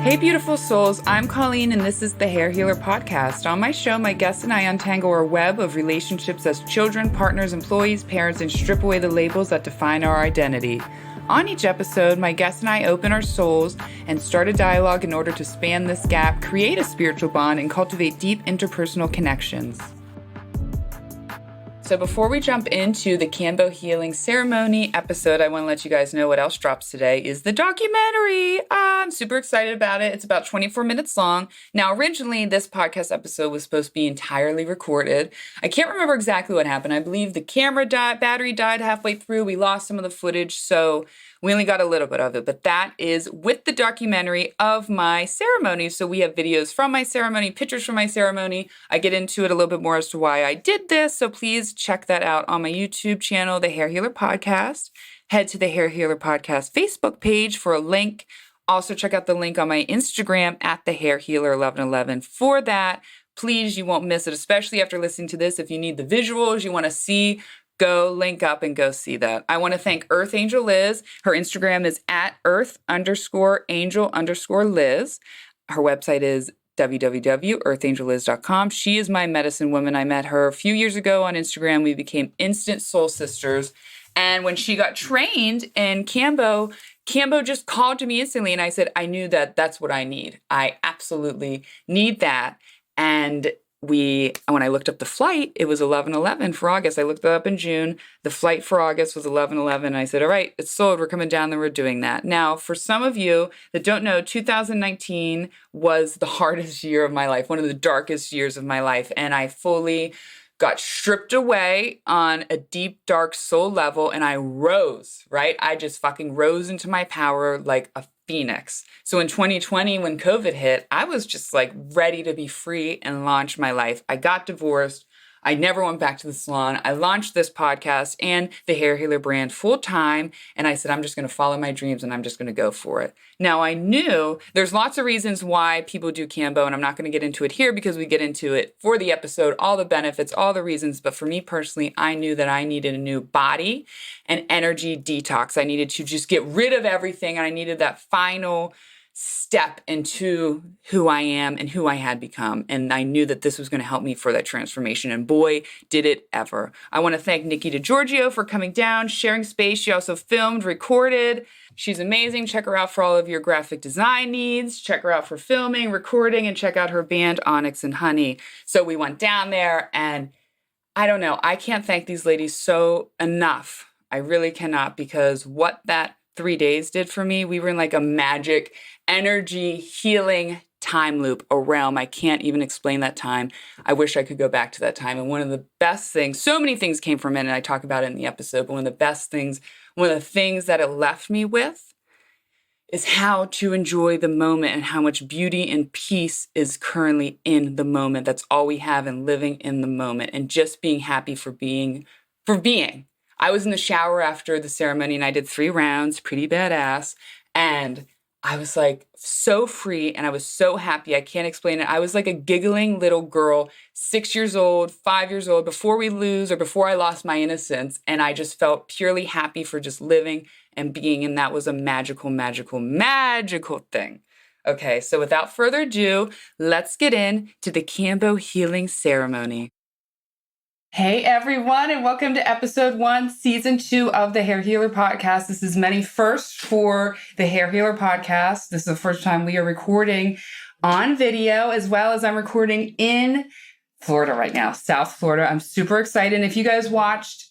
Hey, beautiful souls. I'm Colleen, and this is the Hair Healer Podcast. On my show, my guests and I untangle our web of relationships as children, partners, employees, parents, and strip away the labels that define our identity. On each episode, my guests and I open our souls and start a dialogue in order to span this gap, create a spiritual bond, and cultivate deep interpersonal connections. So before we jump into the Kambo healing ceremony episode, I want to let you guys know what else drops today is the documentary. I'm super excited about it. It's about 24 minutes long. Now, originally, this podcast episode was supposed to be entirely recorded. I can't remember exactly what happened. I believe the battery died halfway through. We lost some of the footage, so we only got a little bit of it. But that is with the documentary of my ceremony. So we have videos from my ceremony, pictures from my ceremony. I get into it a little bit more as to why I did this. So please check that out on my YouTube channel, The Hair Healer Podcast. Head to the Hair Healer Podcast Facebook page for a link. Also check out the link on my Instagram at The Hair Healer 1111 for that. Please, you won't miss it, especially after listening to this. If you need the visuals, you want to see, go link up and go see that. I want to thank Earth Angel Liz. Her Instagram is at Earth_Angel_Liz. Her website is www.earthangelliz.com. She is my medicine woman. I met her a few years ago on Instagram. We became instant soul sisters. And when she got trained in Kambo just called to me instantly. And I said, I knew that that's what I need. I absolutely need that. And when I looked up the flight, it was 11/11 for August. I looked it up in June. The flight for August was 11/11. I said, all right, it's sold. We're coming down and we're doing that. Now, for some of you that don't know, 2019 was the hardest year of my life, one of the darkest years of my life. And I fully got stripped away on a deep, dark soul level. And I rose, right? I just fucking rose into my power like a phoenix. So in 2020, when COVID hit, I was just like ready to be free and launch my life. I got divorced. I never went back to the salon. I launched this podcast and the Hair Healer brand full time. And I said, I'm just going to follow my dreams and I'm just going to go for it. Now, I knew there's lots of reasons why people do Kambo, and I'm not going to get into it here because we get into it for the episode, all the benefits, all the reasons. But for me personally, I knew that I needed a new body and energy detox. I needed to just get rid of everything. And I needed that final step into who I am and who I had become. And I knew that this was going to help me for that transformation. And boy, did it ever. I want to thank Nikki DiGiorgio for coming down, sharing space. She also filmed, recorded. She's amazing. Check her out for all of your graphic design needs. Check her out for filming, recording, and check out her band, Onyx and Honey. So we went down there, and I don't know. I can't thank these ladies so enough. I really cannot, because what that 3 days did for me, we were in like a magic energy healing time loop, a realm. I can't even explain that time. I wish I could go back to that time. And one of the best things, so many things came from it, and I talk about it in the episode, but one of the things that it left me with is how to enjoy the moment and how much beauty and peace is currently in the moment. That's all we have, in living in the moment and just being happy for being. I was in the shower after the ceremony and I did 3 rounds, pretty badass. And I was like so free and I was so happy. I can't explain it. I was like a giggling little girl, 6 years old, 5 years old, before I lost my innocence. And I just felt purely happy for just living and being. And that was a magical, magical, magical thing. Okay, so without further ado, let's get into the Kambo healing ceremony. Hey everyone, and welcome to episode 1, season 2 of the Hair Healer Podcast. This is many firsts for the Hair Healer Podcast. This is the first time we are recording on video, as well as I'm recording in Florida right now, South Florida. I'm super excited. And if you guys watched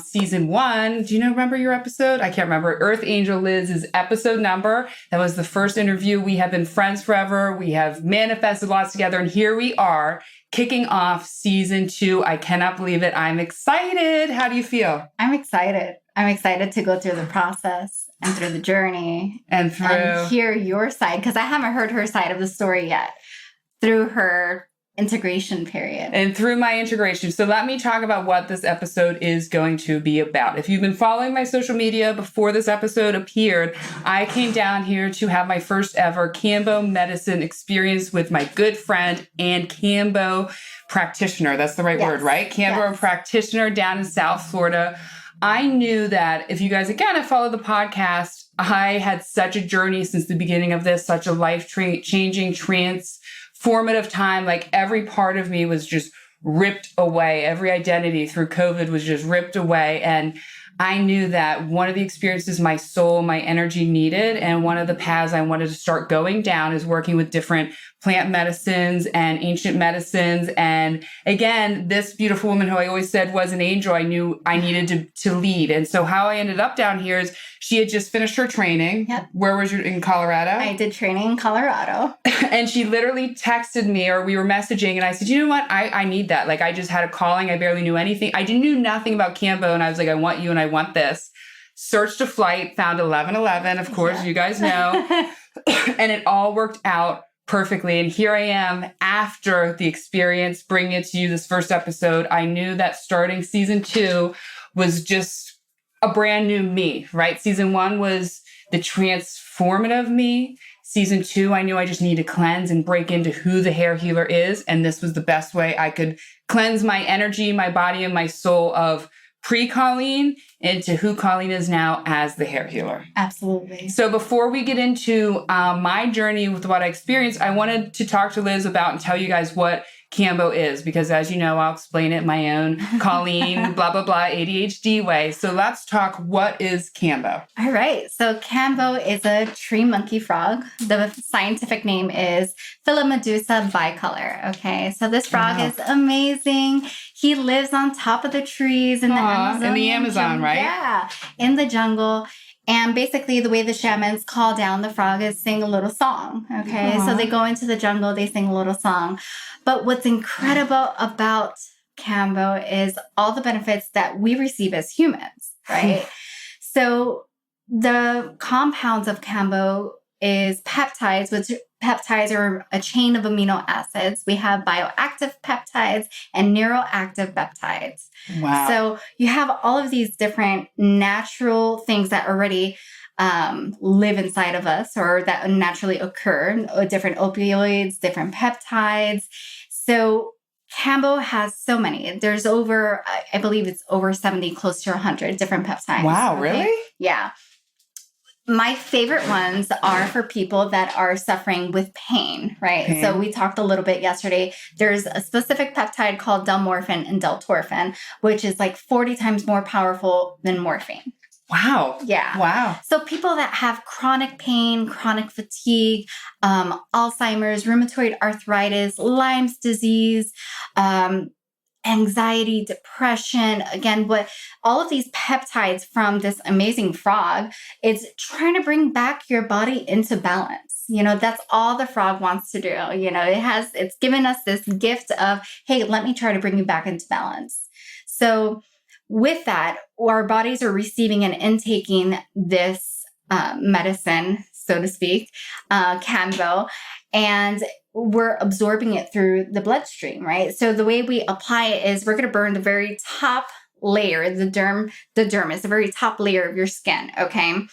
season 1, remember your episode? I can't remember. Earth Angel Liz's episode number. That was the first interview. We have been friends forever. We have manifested lots together. And here we are, kicking off season 2. I cannot believe it. I'm excited. How do you feel? I'm excited. I'm excited to go through the process and through the journey and hear your side, because I haven't heard her side of the story yet through her integration period. And through my integration. So let me talk about what this episode is going to be about. If you've been following my social media before this episode appeared, I came down here to have my first ever Kambo medicine experience with my good friend and Kambo practitioner. That's the right word, right? Kambo practitioner down in South Florida. I knew that if you guys, again, have followed the podcast, I had such a journey since the beginning of this, such a life-changing, transformative time. Like every part of me was just ripped away. Every identity through COVID was just ripped away. And I knew that one of the experiences my soul, my energy needed, and one of the paths I wanted to start going down is working with different plant medicines and ancient medicines. And again, this beautiful woman who I always said was an angel, I knew I needed to lead. And so how I ended up down here is she had just finished her training. Yep. Where was you? In Colorado? I did training in Colorado. And she literally texted me, or we were messaging, and I said, you know what? I need that. Like, I just had a calling. I barely knew anything. I didn't knew nothing about Kambo. And I was like, I want you and I want this. Searched a flight, found 1111, of course, you guys know. And it all worked out perfectly. And here I am after the experience, bringing it to you this first episode. I knew that starting season 2 was just a brand new me, right? Season 1 was the transformative me. Season 2, I knew I just needed to cleanse and break into who the hair healer is. And this was the best way I could cleanse my energy, my body, and my soul of pre-Colleen into who Colleen is now as the hair healer. Absolutely. So before we get into my journey with what I experienced, I wanted to talk to Liz about and tell you guys what Kambo is, because as you know, I'll explain it my own Colleen, blah, blah, blah, ADHD way. So let's talk, what is Kambo? All right. So Kambo is a tree monkey frog. The scientific name is Philomedusa bicolor. Okay. So this frog is amazing. He lives on top of the trees in the Amazon. In the Amazon, jungle. right? Yeah. In the jungle. And basically the way the shamans call down the frog is sing a little song. Okay. So they go into the jungle, they sing a little song. But what's incredible about Kambo is all the benefits that we receive as humans, right? So the compounds of Kambo is peptides, which peptides are a chain of amino acids. We have bioactive peptides and neuroactive peptides. Wow. So you have all of these different natural things that already live inside of us or that naturally occur, different opioids, different peptides. So Kambo has so many. There's over, I believe it's over 70, close to 100 different peptides. Wow, okay? really? Yeah. My favorite ones are for people that are suffering with pain, right? Pain. So we talked a little bit yesterday. There's a specific peptide called delmorphin and deltorphin, which is like 40 times more powerful than morphine. Wow. Yeah. Wow. So people that have chronic pain, chronic fatigue, Alzheimer's, rheumatoid arthritis, Lyme's disease, anxiety, depression, again, what all of these peptides from this amazing frog is trying to bring back your body into balance. You know, that's all the frog wants to do. You know, it's given us this gift of, hey, let me try to bring you back into balance. So with that, our bodies are receiving and intaking this medicine, so to speak, Kambo, and we're absorbing it through the bloodstream, right? So the way we apply it is we're going to burn the very top layer, the dermis, the very top layer of your skin, okay?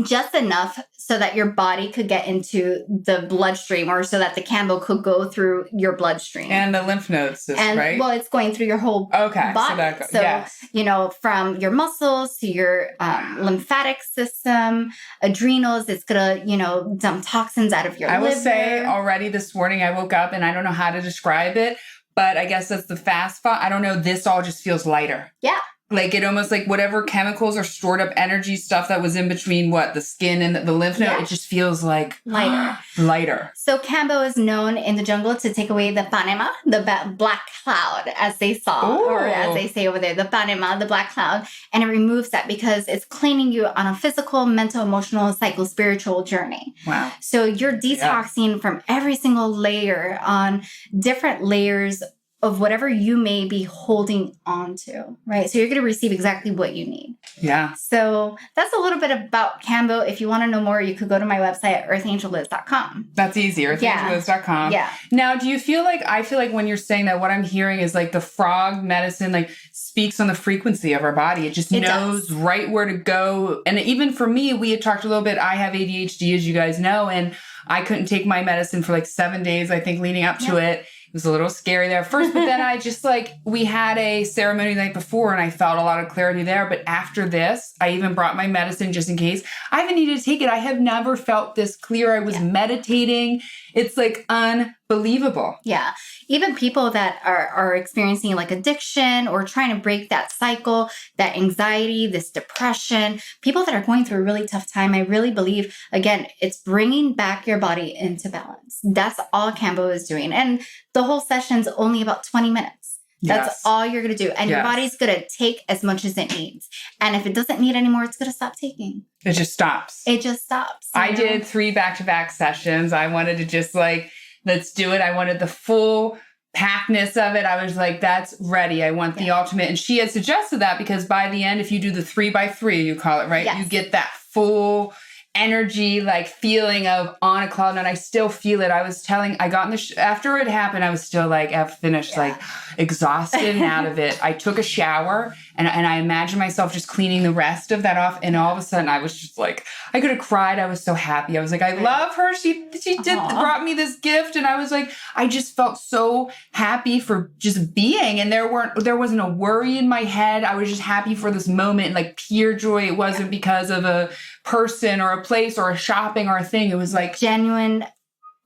Just enough so that your body could get into the bloodstream or so that the Kambo could go through your bloodstream. And the lymph nodes, right? Well, it's going through your whole body. So, you know, from your muscles to your lymphatic system, adrenals, it's going to, you know, dump toxins out of your liver. I will say already this morning I woke up and I don't know how to describe it, but I guess that's the fast spot. I don't know. This all just feels lighter. Yeah. Like it almost like whatever chemicals or stored up energy stuff that was in between the skin and the lymph node, it just feels like lighter. So Kambo is known in the jungle to take away the panema, the black cloud, as they saw, or as they say over there, the panema, the black cloud. And it removes that because it's cleaning you on a physical, mental, emotional, psycho-spiritual journey. Wow. So you're detoxing from every single layer on different layers of whatever you may be holding on to, right? So you're going to receive exactly what you need. Yeah. So that's a little bit about Kambo. If you want to know more, you could go to my website at earthangeliz.com. That's easy, earthangeliz.com. Yeah. Now, do you feel like, I feel like when you're saying that, what I'm hearing is like the frog medicine, like speaks on the frequency of our body. It just knows right where to go. And even for me, we had talked a little bit, I have ADHD, as you guys know, and I couldn't take my medicine for like 7 days, I think, leading up to it. It was a little scary there first, but then I just like, we had a ceremony the night before and I felt a lot of clarity there. But after this, I even brought my medicine just in case. I haven't needed to take it. I have never felt this clear. I was meditating. It's like unbelievable. Yeah. Even people that are experiencing like addiction or trying to break that cycle, that anxiety, this depression, people that are going through a really tough time, I really believe, again, it's bringing back your body into balance. That's all Kambo is doing. And the whole session's only about 20 minutes. That's all you're going to do. And your body's going to take as much as it needs. And if it doesn't need anymore, it's going to stop taking. It just stops. It just stops. I did 3 back-to-back sessions. I wanted to just like, let's do it. I wanted the full packness of it. I was like, that's ready. I want the ultimate. And she had suggested that because by the end, if you do the 3x3, you call it, right? Yes. You get that full energy, like feeling of on a cloud. And I still feel it. I was telling, I got in the, after it happened, I was still like, I've finished like exhausted and out of it. I took a shower and I imagined myself just cleaning the rest of that off. And all of a sudden I was just like, I could have cried. I was so happy. I was like, I love her. She brought me this gift. And I was like, I just felt so happy for just being. And there wasn't a worry in my head. I was just happy for this moment, like pure joy. It wasn't because of a person or a place or a shopping or a thing. It was like genuine.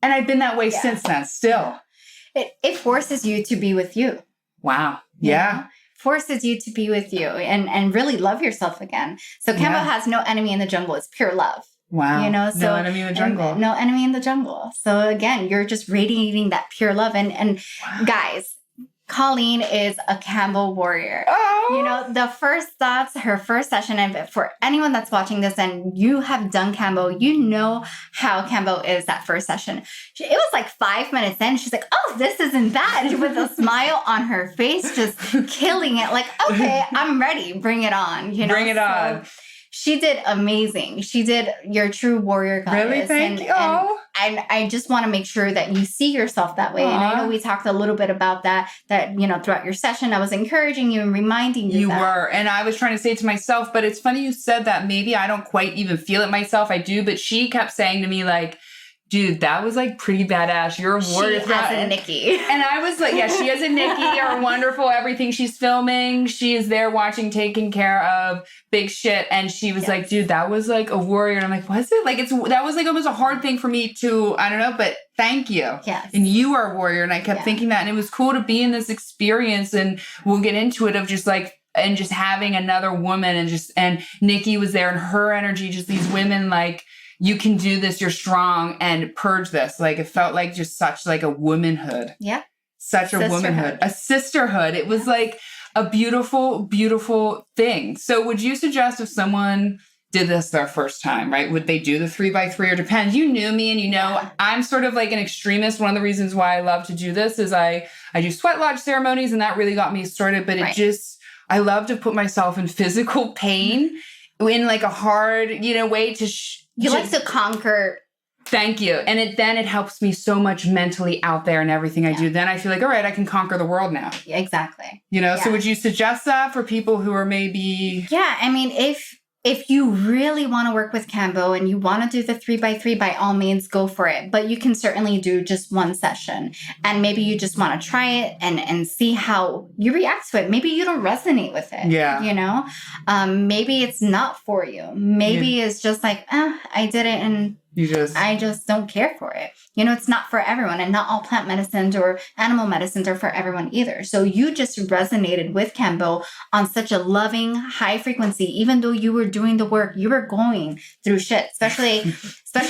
And I've been that way since then still. It forces you to be with you. Wow. Yeah. Forces you to be with you and really love yourself again. So Kambo has no enemy in the jungle. It's pure love. Wow. You know, so no enemy in the jungle. No enemy in the jungle. So again, you're just radiating that pure love. And guys, Colleen is a Kambo warrior. Oh. You know, the first thoughts, her first session, and for anyone that's watching this and you have done Kambo, you know how Kambo is that first session. It was like 5 minutes in. She's like, oh, this isn't bad. With a smile on her face, just killing it. Like, okay, I'm ready. Bring it on. You know, bring it on. She did amazing. She did your true warrior goddess. Really? Thank you. And I just want to make sure that you see yourself that way. Aww. And I know we talked a little bit about that, you know, throughout your session, I was encouraging you and reminding you that. You were. And I was trying to say it to myself, but it's funny you said that. Maybe I don't quite even feel it myself. I do. But she kept saying to me, like, dude, that was like pretty badass. You're a warrior. She has a Nikki. And I was like, yeah, she has a Nikki, or wonderful everything she's filming. She is there watching, taking care of big shit. And she was like, dude, that was like a warrior. And I'm like, was it? Like, that was like almost a hard thing for me to, I don't know, but thank you. Yes. And you are a warrior. And I kept thinking that. And it was cool to be in this experience. And we'll get into it of just like, and just having another woman and Nikki was there and her energy, just these women like, you can do this, you're strong, and purge this. Like, it felt like just such like a womanhood. Yeah. Such a womanhood. A sisterhood. It was like a beautiful, beautiful thing. So would you suggest if someone did this their first time, right? Would they do the 3x3 or depends? You knew me and you know, I'm sort of like an extremist. One of the reasons why I love to do this is I do sweat lodge ceremonies and that really got me started. But it just, I love to put myself in physical pain in like a hard, you know, way to... You like to conquer. Thank you. And it helps me so much mentally out there and everything I do. Then I feel like, all right, I can conquer the world now. Exactly. You know, so would you suggest that for people who are maybe... Yeah, I mean, if you really want to work with Kambo and you want to do the 3x3, by all means, go for it. But you can certainly do just one session. And maybe you just want to try it and see how you react to it. Maybe you don't resonate with it. Yeah. You know, maybe it's not for you. Maybe it's just like, I did it and I just don't care for it. You know, it's not for everyone, and not all plant medicines or animal medicines are for everyone either. So you just resonated with Kambo on such a loving, high frequency. Even though you were doing the work, you were going through shit, especially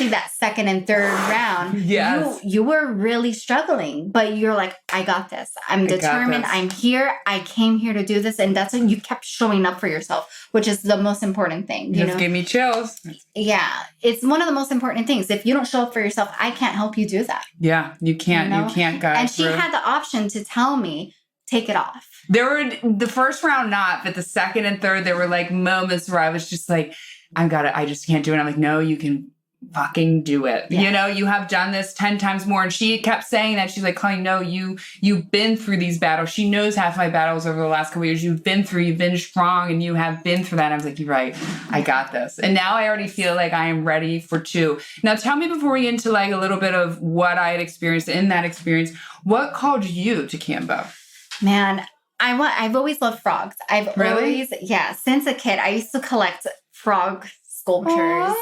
that second and third round. Yes. You were really struggling, but you're like, I got this. I'm determined. I'm here. I came here to do this. And that's when you kept showing up for yourself, which is the most important thing. You just gave me chills. Yeah. It's one of the most important things. If you don't show up for yourself, I can't help you do that. Yeah. You can't. You can't guide And she had the option to tell me, take it off. There were the first round not, but the second and third, there were like moments where I was just like, I just can't do it. I'm like, no, you can fucking do it. Yeah. You know, you have done this 10 times more. And she kept saying that. She's like, Colleen, no, you've been through these battles. She knows half my battles over the last couple of years. You've been strong, and you have been through that. And I was like, you're right. I got this. And now I already feel like I am ready for 2. Now tell me, before we get into like a little bit of what I had experienced in that experience, what called you to Kambo? Man, I've always loved frogs. Really? Since a kid, I used to collect frog sculptures. Aww.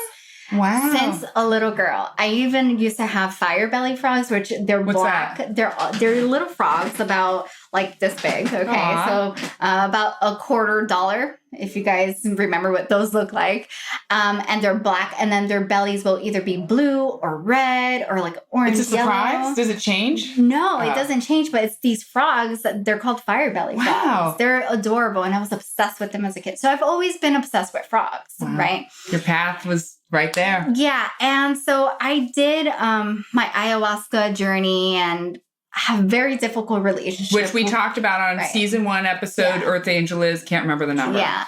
Wow. Since a little girl. I even used to have fire belly frogs, which they're What's black. that? They're little frogs about like this big. Okay. Aww. So about $0.25, if you guys remember what those look like. And they're black, and then their bellies will either be blue or red or like orange. It's a surprise? Yellow. Does it change? No, it doesn't change, but it's these frogs. They're called fire belly frogs. Wow. They're adorable, and I was obsessed with them as a kid. So I've always been obsessed with frogs, right? Your path was right there. Yeah. And so I did my ayahuasca journey and have a very difficult relationship. Which we talked about on season 1 episode, Earth Angel is, can't remember the number. Yeah.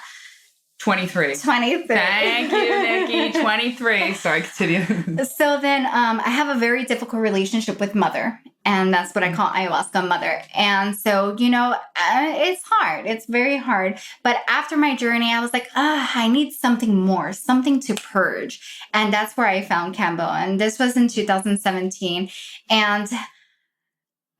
23. 23. Thank you, Nikki. 23. Sorry, continue. So then I have a very difficult relationship with mother. And that's what I call ayahuasca mother. And so, you know, it's hard. It's very hard. But after my journey, I was like, I need something more, something to purge. And that's where I found Kambo. And this was in 2017. And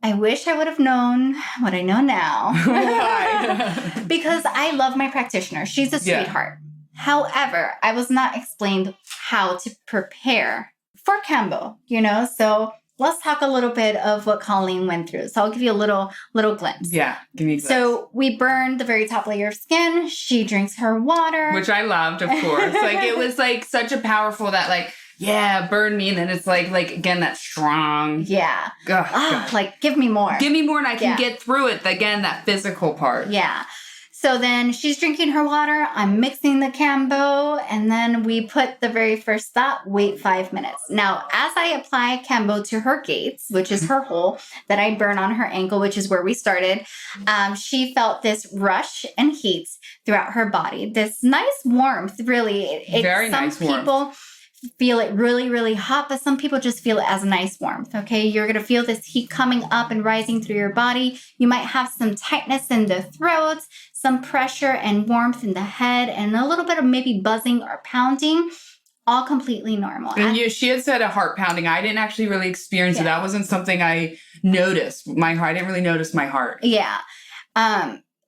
I wish I would have known what I know now. Why? Because I love my practitioner. She's a sweetheart. However, I was not explained how to prepare for Kambo, you know? So let's talk a little bit of what Colleen went through. So I'll give you a little glimpse. Yeah, give me a glimpse. So we burned the very top layer of skin. She drinks her water. Which I loved, of course. Like, it was like such a powerful that like, yeah, burn me. And then it's like again, that strong. Yeah. God. Like, give me more. Give me more and I can get through it. Again, that physical part. Yeah. So then she's drinking her water. I'm mixing the Kambo. And then we put the very first stop, wait 5 minutes. Now, as I apply Kambo to her gates, which is her hole that I burn on her ankle, which is where we started, she felt this rush and heat throughout her body. This nice warmth, really. Very nice warmth. Some people feel it really, really hot, but some people just feel it as a nice warmth, okay? You're going to feel this heat coming up and rising through your body. You might have some tightness in the throat, some pressure and warmth in the head, and a little bit of maybe buzzing or pounding, all completely normal. And she had said a heart pounding. I didn't actually really experience it. That wasn't something I noticed. My heart, I didn't really notice my heart. Yeah.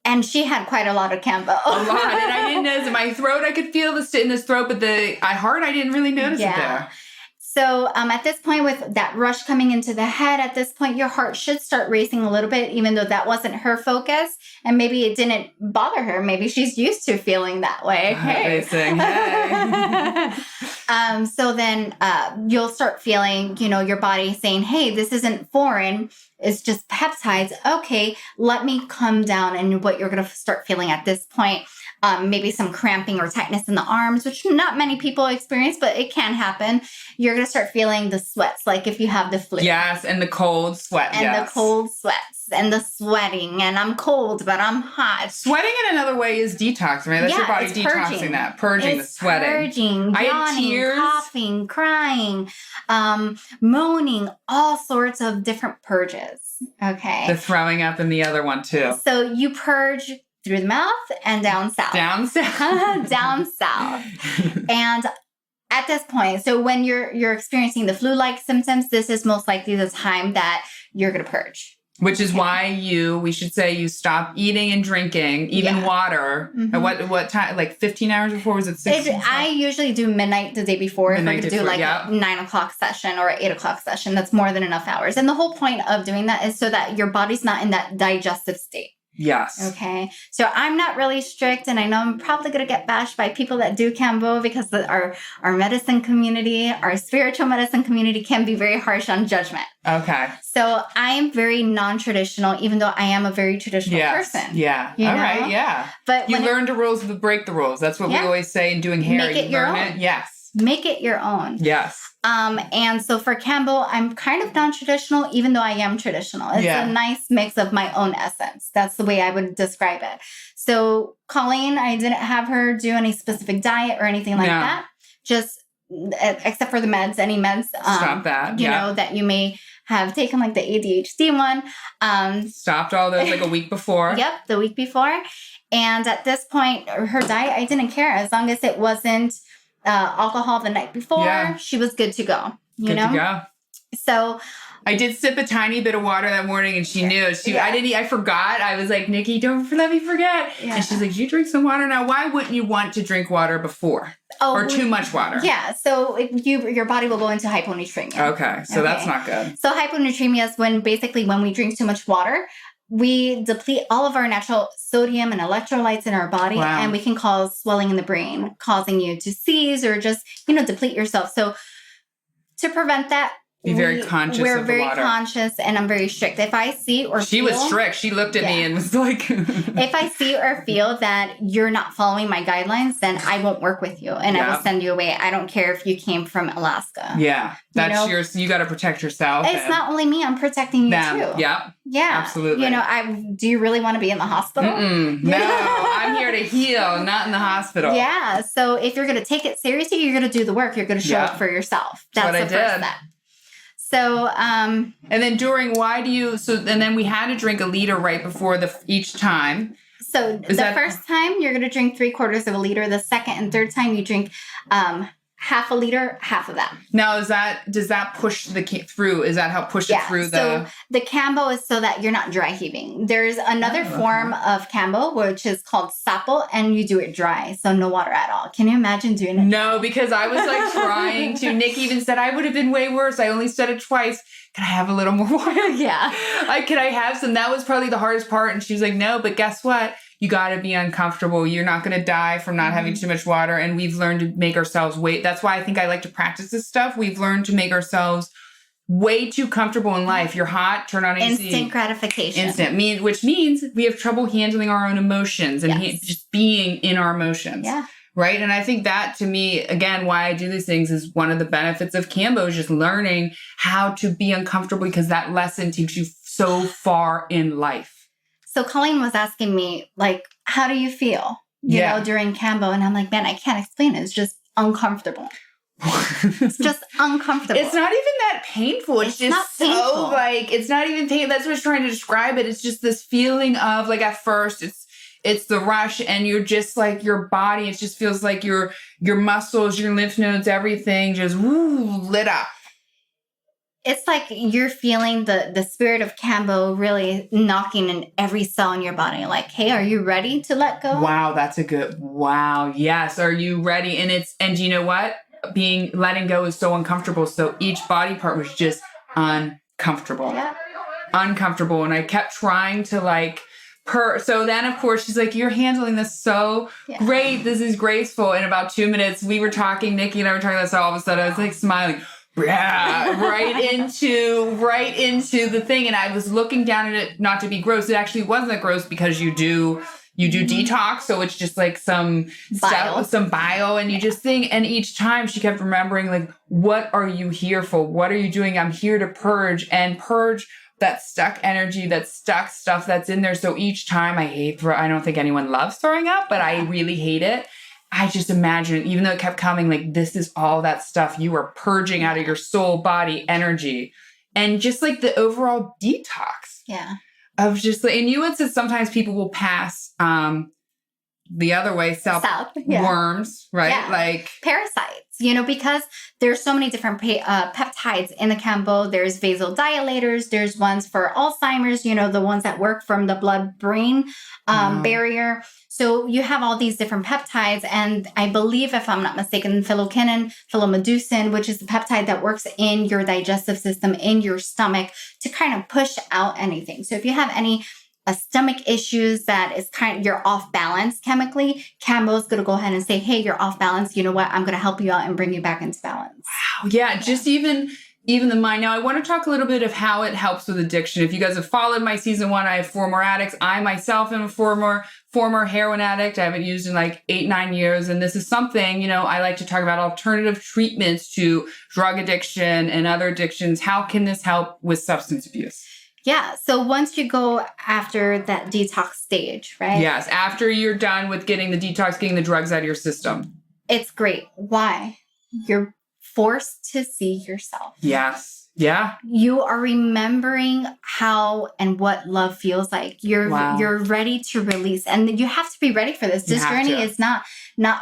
And she had quite a lot of Kambo. A lot. And I didn't notice it. My throat, I could feel this in this throat, but the heart, I didn't really notice it there. So at this point, with that rush coming into the head, at this point, your heart should start racing a little bit, even though that wasn't her focus. And maybe it didn't bother her. Maybe she's used to feeling that way. Hey. Racing, hey. So then you'll start feeling, you know, your body saying, hey, this isn't foreign. It's just peptides. Okay, let me come down. And what you're going to start feeling at this point, maybe some cramping or tightness in the arms, which not many people experience, but it can happen. You're going to start feeling the sweats, like if you have the flu. Yes, and the cold sweat. And the cold sweats and the sweating. And I'm cold, but I'm hot. Sweating in another way is detoxing, right? That's your body detoxing that, purging the sweating. Purging, I yawning, had tears. coughing, crying, moaning, all sorts of different purges. Okay. The throwing up and the other one too. So you purge through the mouth and down south. Down south. Down south. And at this point, so when you're experiencing the flu-like symptoms, this is most likely the time that you're going to purge. Which is why we should say you stop eating and drinking, even water. Mm-hmm. At what time? Like 15 hours before? Was it 6? I usually do midnight the day before. If we're going to do like a 9 o'clock session or an 8 o'clock session, that's more than enough hours. And the whole point of doing that is so that your body's not in that digestive state. Yes. Okay. So I'm not really strict, and I know I'm probably going to get bashed by people that do Kambo because our medicine community, our spiritual medicine community can be very harsh on judgment. Okay. So I am very non-traditional, even though I am a very traditional person. Yeah. You know? Right. Yeah. But you learn the rules, but break the rules. That's what we always say in doing hair. Make it your own. Yes. Make it your own. Yes. And so for Kambo, I'm kind of non-traditional, even though I am traditional. It's a nice mix of my own essence. That's the way I would describe it. So Colleen, I didn't have her do any specific diet or anything like that. Just except for the meds, any meds. Stop that. You know, that you may have taken, like the ADHD one. Stopped all those like a week before. Yep, the week before. And at this point, her diet, I didn't care. As long as it wasn't alcohol the night before, she was good to go. You know? Good to go. So I did sip a tiny bit of water that morning, and she knew. I forgot. I was like, Nikki, don't let me forget. Yeah. And she's like, you drink some water now. Why wouldn't you want to drink water before? Or too much water? Yeah. So your body will go into hyponatremia. Okay. So that's not good. So hyponatremia is when we drink too much water, we deplete all of our natural sodium and electrolytes in our body, and we can cause swelling in the brain, causing you to seize or just, deplete yourself. So to prevent that, be very conscious we're of the water. Very conscious, and I'm very strict. If I see or she was strict. She looked at me and was like, if I see or feel that you're not following my guidelines, then I won't work with you, and I will send you away. I don't care if you came from Alaska. Yeah, that's yours. You got to protect yourself. It's not only me. I'm protecting you too. Yeah. Yeah. Absolutely. Do you really want to be in the hospital? No, I'm here to heal, not in the hospital. Yeah. So if you're going to take it seriously, you're going to do the work. You're going to show up for yourself. That's what I did. Step. So, and then and then we had to drink a liter right before each time. So first time you're going to drink 3/4 of a liter. The second and third time you drink, half a liter, half of that. Now, does that push through? Is that how push it through So the Kambo is so that you're not dry heaving. There's another form of Kambo, which is called Sapo, and you do it dry. So no water at all. Can you imagine doing it? No, because I was like trying to. Nick even said I would have been way worse. I only said it twice. Can I have a little more water? Yeah. Can I have some? That was probably the hardest part. And she was like, no, but guess what? You got to be uncomfortable. You're not going to die from not having too much water. And we've learned to make ourselves wait. That's why I think I like to practice this stuff. We've learned to make ourselves way too comfortable in life. You're hot, turn on AC. Instant gratification. Which means we have trouble handling our own emotions and just being in our emotions. Yeah. Right. And I think that, to me, again, why I do these things is one of the benefits of Kambo is just learning how to be uncomfortable, because that lesson takes you so far in life. So Colleen was asking me, like, how do you feel, you know, during Kambo? And I'm like, man, I can't explain it. It's just uncomfortable. It's just uncomfortable. It's not even that painful. It's just not painful. So, like, it's not even painful. That's what's trying to describe it. It's just this feeling of, like, at first, it's the rush, and you're just like, your body, it just feels like your muscles, your lymph nodes, everything just lit up. It's like you're feeling the spirit of Kambo really knocking in every cell in your body. Like, hey, are you ready to let go? Wow, wow. Yes. Are you ready? And you know what? Letting go is so uncomfortable. So each body part was just uncomfortable. Yeah. Uncomfortable. And I kept trying to so then, of course, she's like, you're handling this so great. This is graceful. In about 2 minutes, we were talking, Nikki and I were talking about this, so all of a sudden I was like smiling. Yeah, right into the thing. And I was looking down at it, not to be gross. It actually wasn't gross, because you do detox. So it's just like some bile, and you just think, and each time she kept remembering, like, what are you here for? What are you doing? I'm here to purge that stuck energy, that stuck stuff that's in there. So each time I don't think anyone loves throwing up, but I really hate it. I just imagine, even though it kept coming, like, this is all that stuff you are purging out of your soul, body, energy, and just like the overall detox. Yeah. Of just, and you had said sometimes people will pass the other way, worms, right? Yeah. Like parasites, because there's so many different peptides in the Kambo. There's vasodilators. There's ones for Alzheimer's, the ones that work from the blood-brain barrier. So you have all these different peptides. And I believe, if I'm not mistaken, philomedicin, which is the peptide that works in your digestive system, in your stomach, to kind of push out anything. So if you have any stomach issues that is you're off balance chemically, Kambo is going to go ahead and say, hey, you're off balance. You know what? I'm going to help you out and bring you back into balance. Wow. Yeah. Just even the mind. Now, I want to talk a little bit of how it helps with addiction. If you guys have followed my season 1, I have 4 more addicts. I myself am a former heroin addict. I haven't used in like 8-9 years. And this is something, I like to talk about alternative treatments to drug addiction and other addictions. How can this help with substance abuse? Yeah. So once you go after that detox stage, right? Yes. After you're done with getting the detox, getting the drugs out of your system. It's great. Why? Your forced to see yourself. Yes. Yeah. You are remembering how and what love feels like. You're ready to release. And you have to be ready for this. This journey is not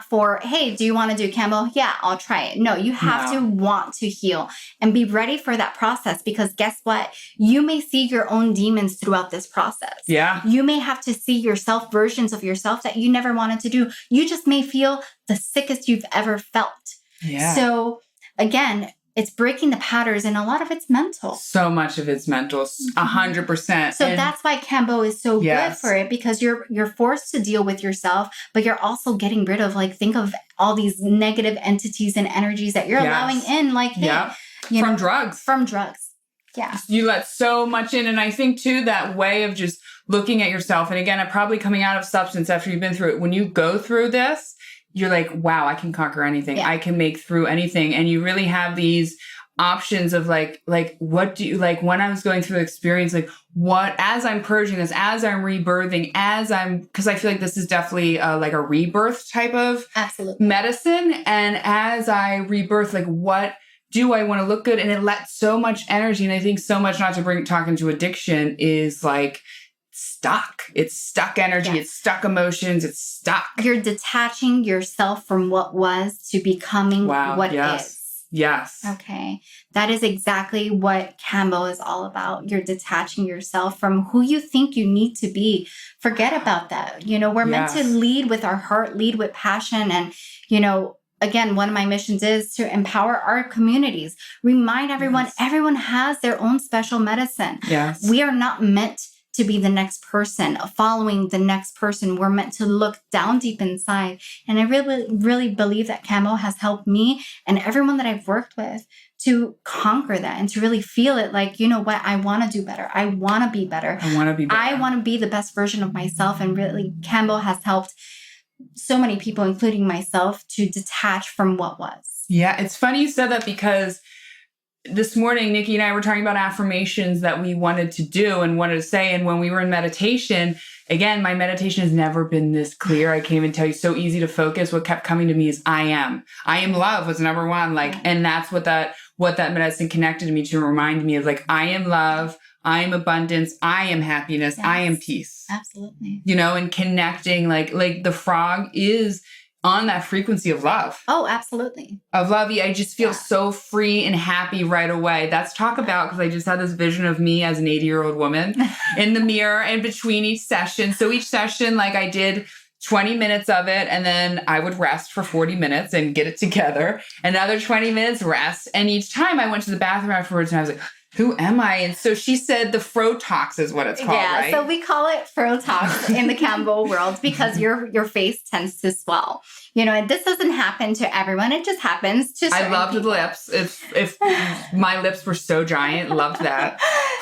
for, hey, do you want to do Kambo? Yeah, I'll try it. No, you have to want to heal and be ready for that process, because guess what? You may see your own demons throughout this process. Yeah. You may have to see yourself, versions of yourself that you never wanted to do. You just may feel the sickest you've ever felt. Yeah. So again, it's breaking the patterns, and a lot of it's mental. So much of it's mental, 100%. So that's why Kambo is so good for it, because you're forced to deal with yourself, but you're also getting rid of, like, think of all these negative entities and energies that you're allowing in, like, hey, from drugs. From drugs. Yeah. You let so much in. And I think too, that way of just looking at yourself, and again, probably coming out of substance after you've been through it, when you go through this, you're like, wow, I can conquer anything. I can make through anything. And you really have these options of like, what do you, like, when I was going through the experience, like what, as I'm purging this, as I'm rebirthing, because I feel like this is definitely like a rebirth type of medicine. And as I rebirth, like, what do I want to look good? And it lets so much energy. And I think so much, not to talk into addiction, is like, stuck. It's stuck energy. It's stuck emotions. It's stuck. You're detaching yourself from what was to becoming what is. Yes. Okay. That is exactly what Kambo is all about. You're detaching yourself from who you think you need to be. Forget about that. You know, we're meant to lead with our heart, lead with passion. And, you know, again, one of my missions is to empower our communities. Remind everyone, everyone has their own special medicine. Yes. We are not meant to be the next person, following the next person. We're meant to look down deep inside. And I really, really believe that Kambo has helped me and everyone that I've worked with to conquer that and to really feel it like, you know what, I want to do better. I want to be better. I want to be better. I want to be the best version of myself. And really, Kambo has helped so many people, including myself, to detach from what was. Yeah, it's funny you said that, because this morning, Nikki and I were talking about affirmations that we wanted to do and wanted to say. And when we were in meditation, again, my meditation has never been this clear. I can't even tell you, so easy to focus. What kept coming to me is I am love was number one. Like, and that's what that medicine connected me to, remind me of, like, I am love. I am abundance. I am happiness. I am peace. Absolutely. You know, and connecting, like the frog is on that frequency of love. Oh, absolutely. Of love. I just feel so free and happy right away. That's talk about, because I just had this vision of me as an 80-year-old woman in the mirror and between each session. So each session, like, I did 20 minutes of it, and then I would rest for 40 minutes and get it together. Another 20 minutes rest. And each time I went to the bathroom afterwards and I was like, who am I? And so she said the Frotox is what it's called, right? So we call it Frotox in the Kambo world, because your face tends to swell. You know, and this doesn't happen to everyone. It just happens to certain I loved people. the lips. If my lips were so giant, loved that.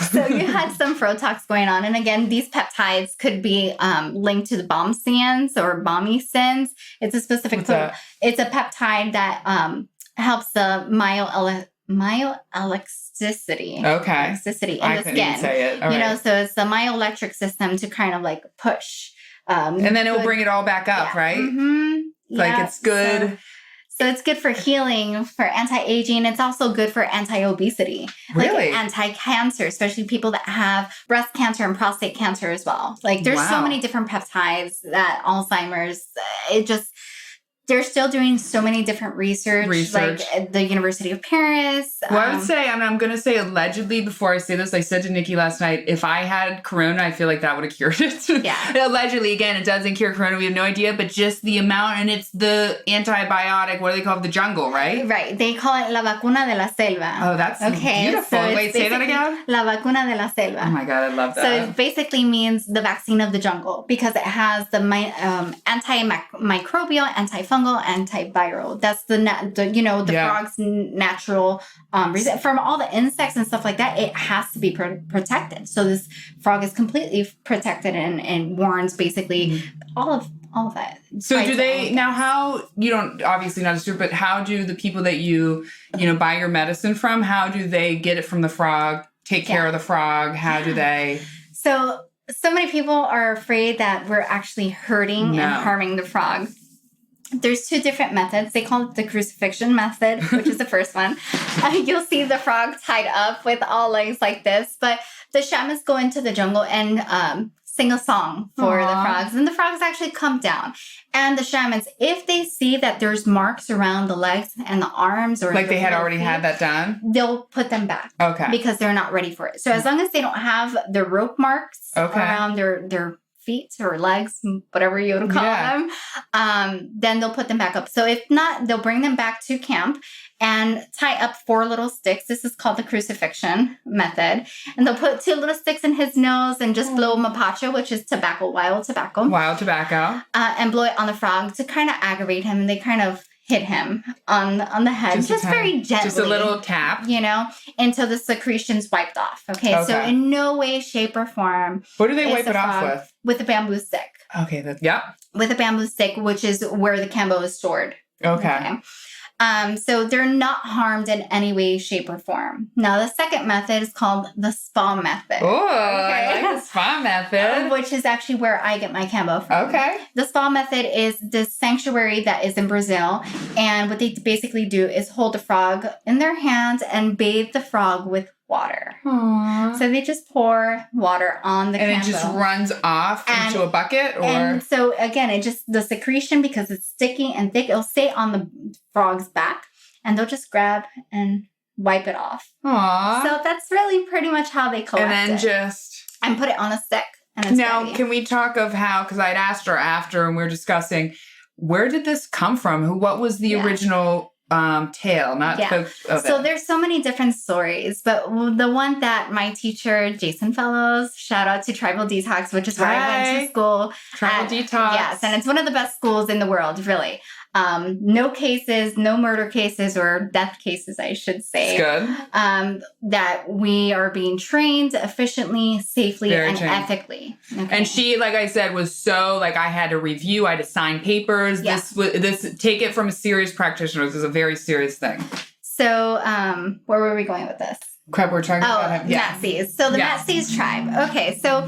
So you had some Frotox going on. And again, these peptides could be linked to the bomb sands or bomby sins. It's a specific, it's a peptide that helps the myoelasticity. Okay. Elasticity in the skin. Even say it. You know, so it's the myoelectric system to kind of like push. And then it will bring it all back up, right? Mm-hmm. Like, it's good. So it's good for healing, for anti-aging. It's also good for anti-obesity. Really? Like anti-cancer, especially people that have breast cancer and prostate cancer as well. Like, there's so many different peptides that Alzheimer's, they're still doing so many different research. Like at the University of Paris. Well, I would say, and I'm going to say allegedly before I say this, I said to Nikki last night, if I had corona, I feel like that would have cured it. Yeah. Allegedly, again, it doesn't cure corona. We have no idea, but just the amount, and it's the antibiotic, what do they call it? The jungle, right? Right. They call it la vacuna de la selva. Oh, that's beautiful. So wait, say that again? La vacuna de la selva. Oh my God, I love that. So it basically means the vaccine of the jungle, because it has the antimicrobial, antifungal, antiviral. That's the frog's natural reason. From all the insects and stuff like that, it has to be protected. So this frog is completely protected and warns basically all of that. So do they now? How, you don't, obviously not a super, but how do the people that you buy your medicine from? How do they get it from the frog? Take care of the frog? How do they? So many people are afraid that we're actually hurting and harming the frog. There's two different methods. They call it the crucifixion method, which is the first one. You'll see the frog tied up with all legs like this. But the shamans go into the jungle and sing a song for the frogs. And the frogs actually come down. And the shamans, if they see that there's marks around the legs and the arms, or like they had already had that done, they'll put them back. Okay. Because they're not ready for it. So as long as they don't have the rope marks around their feet or legs, whatever you would call them, then they'll put them back up. So if not, they'll bring them back to camp and tie up 4 little sticks. This is called the crucifixion method. And they'll put 2 little sticks in his nose and just blow mapacho, which is tobacco, wild tobacco. Wild tobacco. And blow it on the frog to kind of aggravate him. And they kind of hit him on the head, just very gently. Just a little tap. Until the secretion's wiped off. Okay. So in no way, shape, or form. What do they wipe it off with? With a bamboo stick. Okay. With a bamboo stick, which is where the Kambo is stored. Okay. So they're not harmed in any way, shape, or form. Now, the second method is called the spa method. Oh, I like the spa method. Which is actually where I get my Kambo from. Okay. The spa method is this sanctuary that is in Brazil. And what they basically do is hold the frog in their hands and bathe the frog with water. Aww. So they just pour water on the Kambo. And it just runs off into a bucket? And so, again, it just, the secretion, because it's sticky and thick, it'll stay on the frog's back. And they'll just grab and wipe it off. Aww. So that's really pretty much how they collect it. And then and put it on a stick. And it's ready. Can we talk of how, because I'd asked her after and we were discussing, where did this come from? What was the original tale, So there's so many different stories, but the one that my teacher, Jason Fellows, shout out to Tribal Detox, which is where I went to school. Tribal Detox. Yes, and it's one of the best schools in the world, really. No cases, no murder cases or death cases, I should say. It's good. That we are being trained efficiently, safely, and ethically. Okay. And she, like I said, was so, like, I had to review, I had to sign papers. Yeah. This take it from a serious practitioner. This is a very serious thing. So, where were we going with this? Crap, we're talking about him. Matses. So the Matses tribe. Okay, so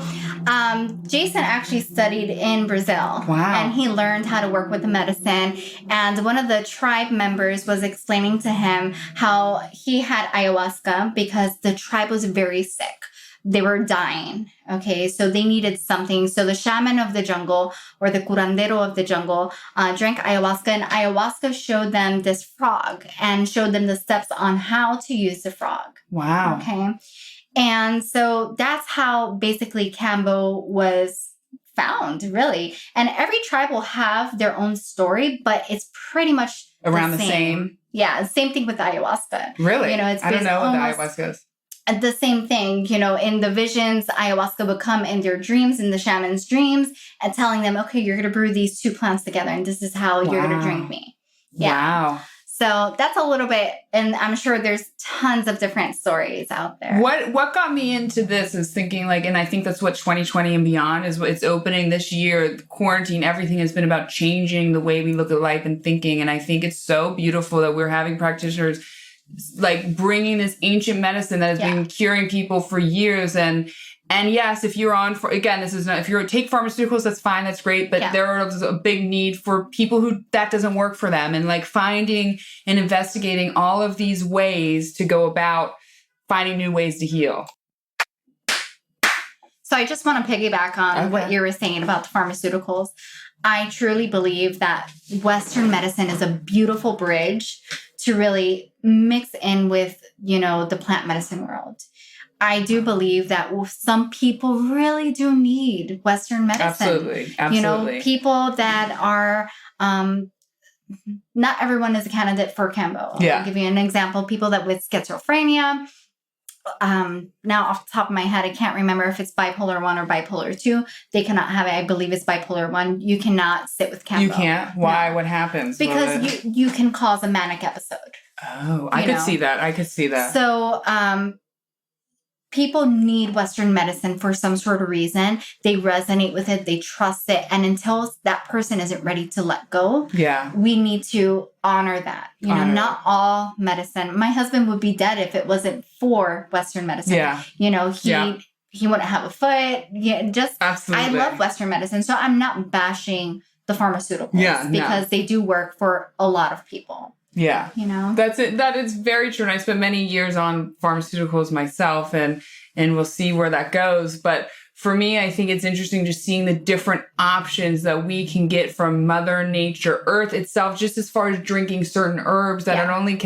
Jason actually studied in Brazil. Wow. And he learned how to work with the medicine. And one of the tribe members was explaining to him how he had ayahuasca because the tribe was very sick. They were dying. Okay, so they needed something. So the shaman of the jungle, or the curandero of the jungle, drank ayahuasca, and ayahuasca showed them this frog and showed them the steps on how to use the frog. Wow. Okay, and so that's how basically Kambo was found, really. And every tribe will have their own story, but it's pretty much around the same. Yeah, same thing with ayahuasca. Really? It's I don't know what the ayahuasca is. The same thing, in the visions, ayahuasca would come in their dreams, in the shaman's dreams, and telling them, okay, you're going to brew these 2 plants together, and this is how you're going to drink me. Yeah. Wow. So that's a little bit, and I'm sure there's tons of different stories out there. What got me into this is thinking, like, and I think that's what 2020 and beyond is, what it's opening this year. Quarantine, everything has been about changing the way we look at life and thinking. And I think it's so beautiful that we're having practitioners like bringing this ancient medicine that has been curing people for years. And yes, if you're on, again, this is not, if you take pharmaceuticals, that's fine, that's great. But there is a big need for people who that doesn't work for them, and like finding and investigating all of these ways to go about finding new ways to heal. So I just want to piggyback on what you were saying about the pharmaceuticals. I truly believe that Western medicine is a beautiful bridge to really mix in with, the plant medicine world. I do believe that some people really do need Western medicine. Absolutely. People that are, not everyone is a candidate for Kambo. I'll give you an example. People that with schizophrenia. Now off the top of my head, I can't remember if it's bipolar 1 or bipolar 2. They cannot have it. I believe it's bipolar 1. You cannot sit with Kambo. You can't? Why? No. What happens? Because you can cause a manic episode. Oh, I could see that. So, people need Western medicine for some sort of reason. They resonate with it. They trust it. And until that person isn't ready to let go, we need to honor that. Not all medicine. My husband would be dead if it wasn't for Western medicine. He wouldn't have a foot. Absolutely. I love Western medicine. So I'm not bashing the the pharmaceuticals because they do work for a lot of people. Yeah. You know? That's it. That is very true. And I spent many years on pharmaceuticals myself, and we'll see where that goes. But for me, I think it's interesting just seeing the different options that we can get from Mother Nature, Earth itself, just as far as drinking certain herbs that not only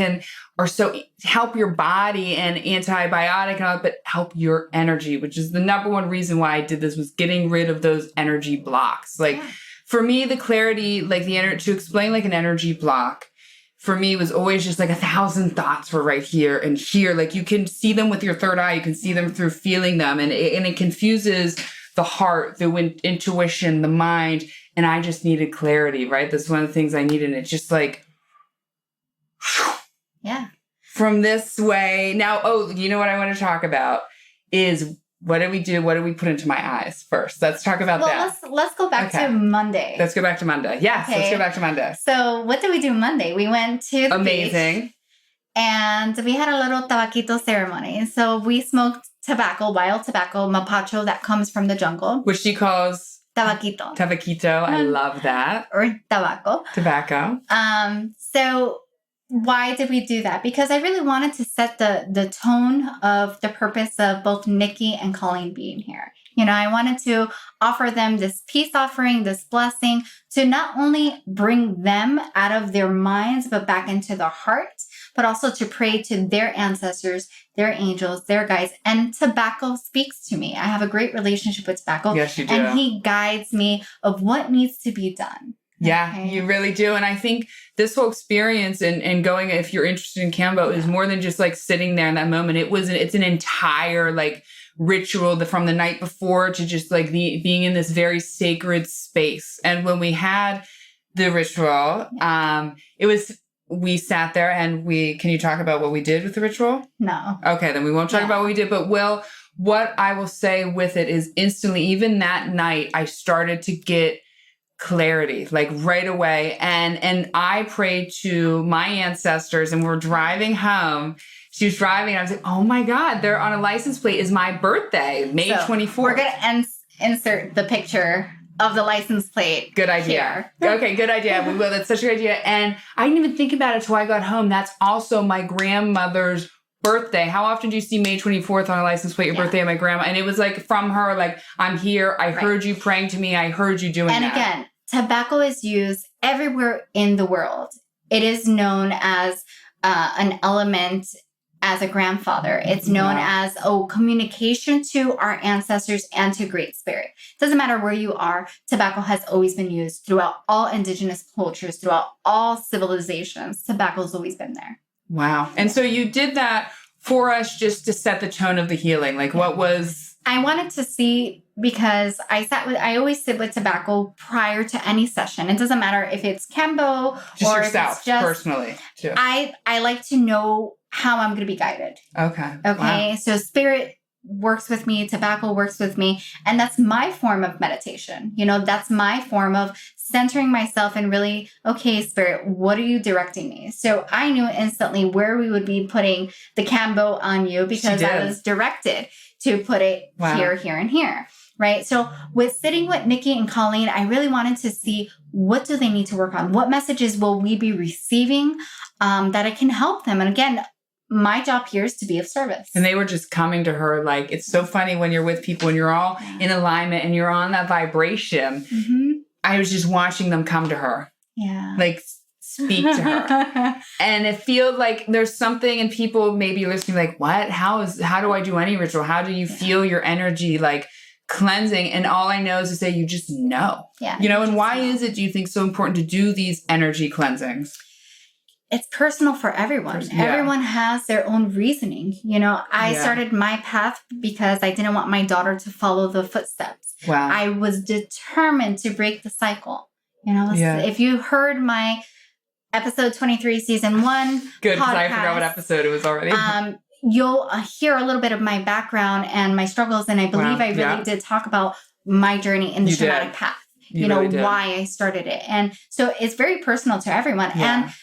are so help your body and antibiotic and all, but help your energy, which is the number one reason why I did this, was getting rid of those energy blocks. Like for me, the clarity, like the energy, to explain like an energy block, for me was always just like 1,000 thoughts were right here and here. Like you can see them with your third eye. You can see them through feeling them. And it confuses the heart, the intuition, the mind. And I just needed clarity, right? That's one of the things I needed. And it's just like, from this way. Now, you know what I want to talk about is, what do we do? What do we put into my eyes first? Let's talk about that. Let's go back to Monday. Let's go back to Monday. Yes, let's go back to Monday. So what did we do Monday? We went to the beach, and we had a little tabaquito ceremony. So we smoked tobacco, wild tobacco, mapacho that comes from the jungle. Which she calls tabaquito. Tabaquito. I love that. Or tobacco. Tobacco. So why did we do that? Because I really wanted to set the tone of the purpose of both Nikki and Colleen being here. You know, I wanted to offer them this peace offering, this blessing, to not only bring them out of their minds, but back into their hearts, but also to pray to their ancestors, their angels, their guides. And tobacco speaks to me. I have a great relationship with tobacco. Yes, you do. And he guides me of what needs to be done. Yeah, you really do. And I think this whole experience and going, if you're interested in Kambo, is more than just like sitting there in that moment. It's an entire like ritual from the night before to just like being in this very sacred space. And when we had the ritual, we sat there and can you talk about what we did with the ritual? No. Okay, then we won't talk about what we did, but what I will say with it is instantly, even that night, I started to get clarity, like right away. And I prayed to my ancestors, and we're driving home. She was driving, and I was like, oh my God, they're on a license plate is my birthday, May 24th. We're going to insert the picture of the license plate. Good idea. Okay, good idea. We will. That's such a good idea. And I didn't even think about it until I got home. That's also my grandmother's birthday. How often do you see May 24th on a license plate, your birthday, and my grandma? And it was like from her, like, I'm here. I heard you praying to me. I heard you doing that. And again, tobacco is used everywhere in the world. It is known as an element, as a grandfather. It's known as communication to our ancestors and to Great Spirit. Doesn't matter where you are, tobacco has always been used throughout all indigenous cultures, throughout all civilizations. Tobacco's always been there. Wow. And so you did that for us just to set the tone of the healing. Like what was... I wanted to see, because I always sit with tobacco prior to any session. It doesn't matter if it's Kambo just or yourself, if it's just personally too. I like to know how I'm going to be guided. Okay. Wow. So spirit works with me, tobacco works with me, and that's my form of meditation. You know, that's my form of centering myself and really, okay, spirit, what are you directing me? So I knew instantly where we would be putting the Kambo on you, because I was directed to put it here, here, and here. Right. So with sitting with Nikki and Colleen, I really wanted to see, what do they need to work on? What messages will we be receiving that it can help them? And again, my job here is to be of service. And they were just coming to her. Like, it's so funny when you're with people and you're all in alignment and you're on that vibration. Mm-hmm. I was just watching them come to her. Yeah. Like, speak to her. And it feels like there's something, and people maybe listening like, what? How do I do any ritual? How do you feel your energy like cleansing? And all I know is to say, you just know. Yeah. You know, and why is it, do you think, so important to do these energy cleansings? It's personal for everyone. Everyone has their own reasoning. You know, I started my path because I didn't want my daughter to follow the footsteps. Wow. I was determined to break the cycle. You know, if you heard my episode 23, season 1 Good, because I forgot what episode it was already. You'll hear a little bit of my background and my struggles. And I believe I really did talk about my journey in the shamanic path. You know, really why I started it. And so it's very personal to everyone. Yeah. And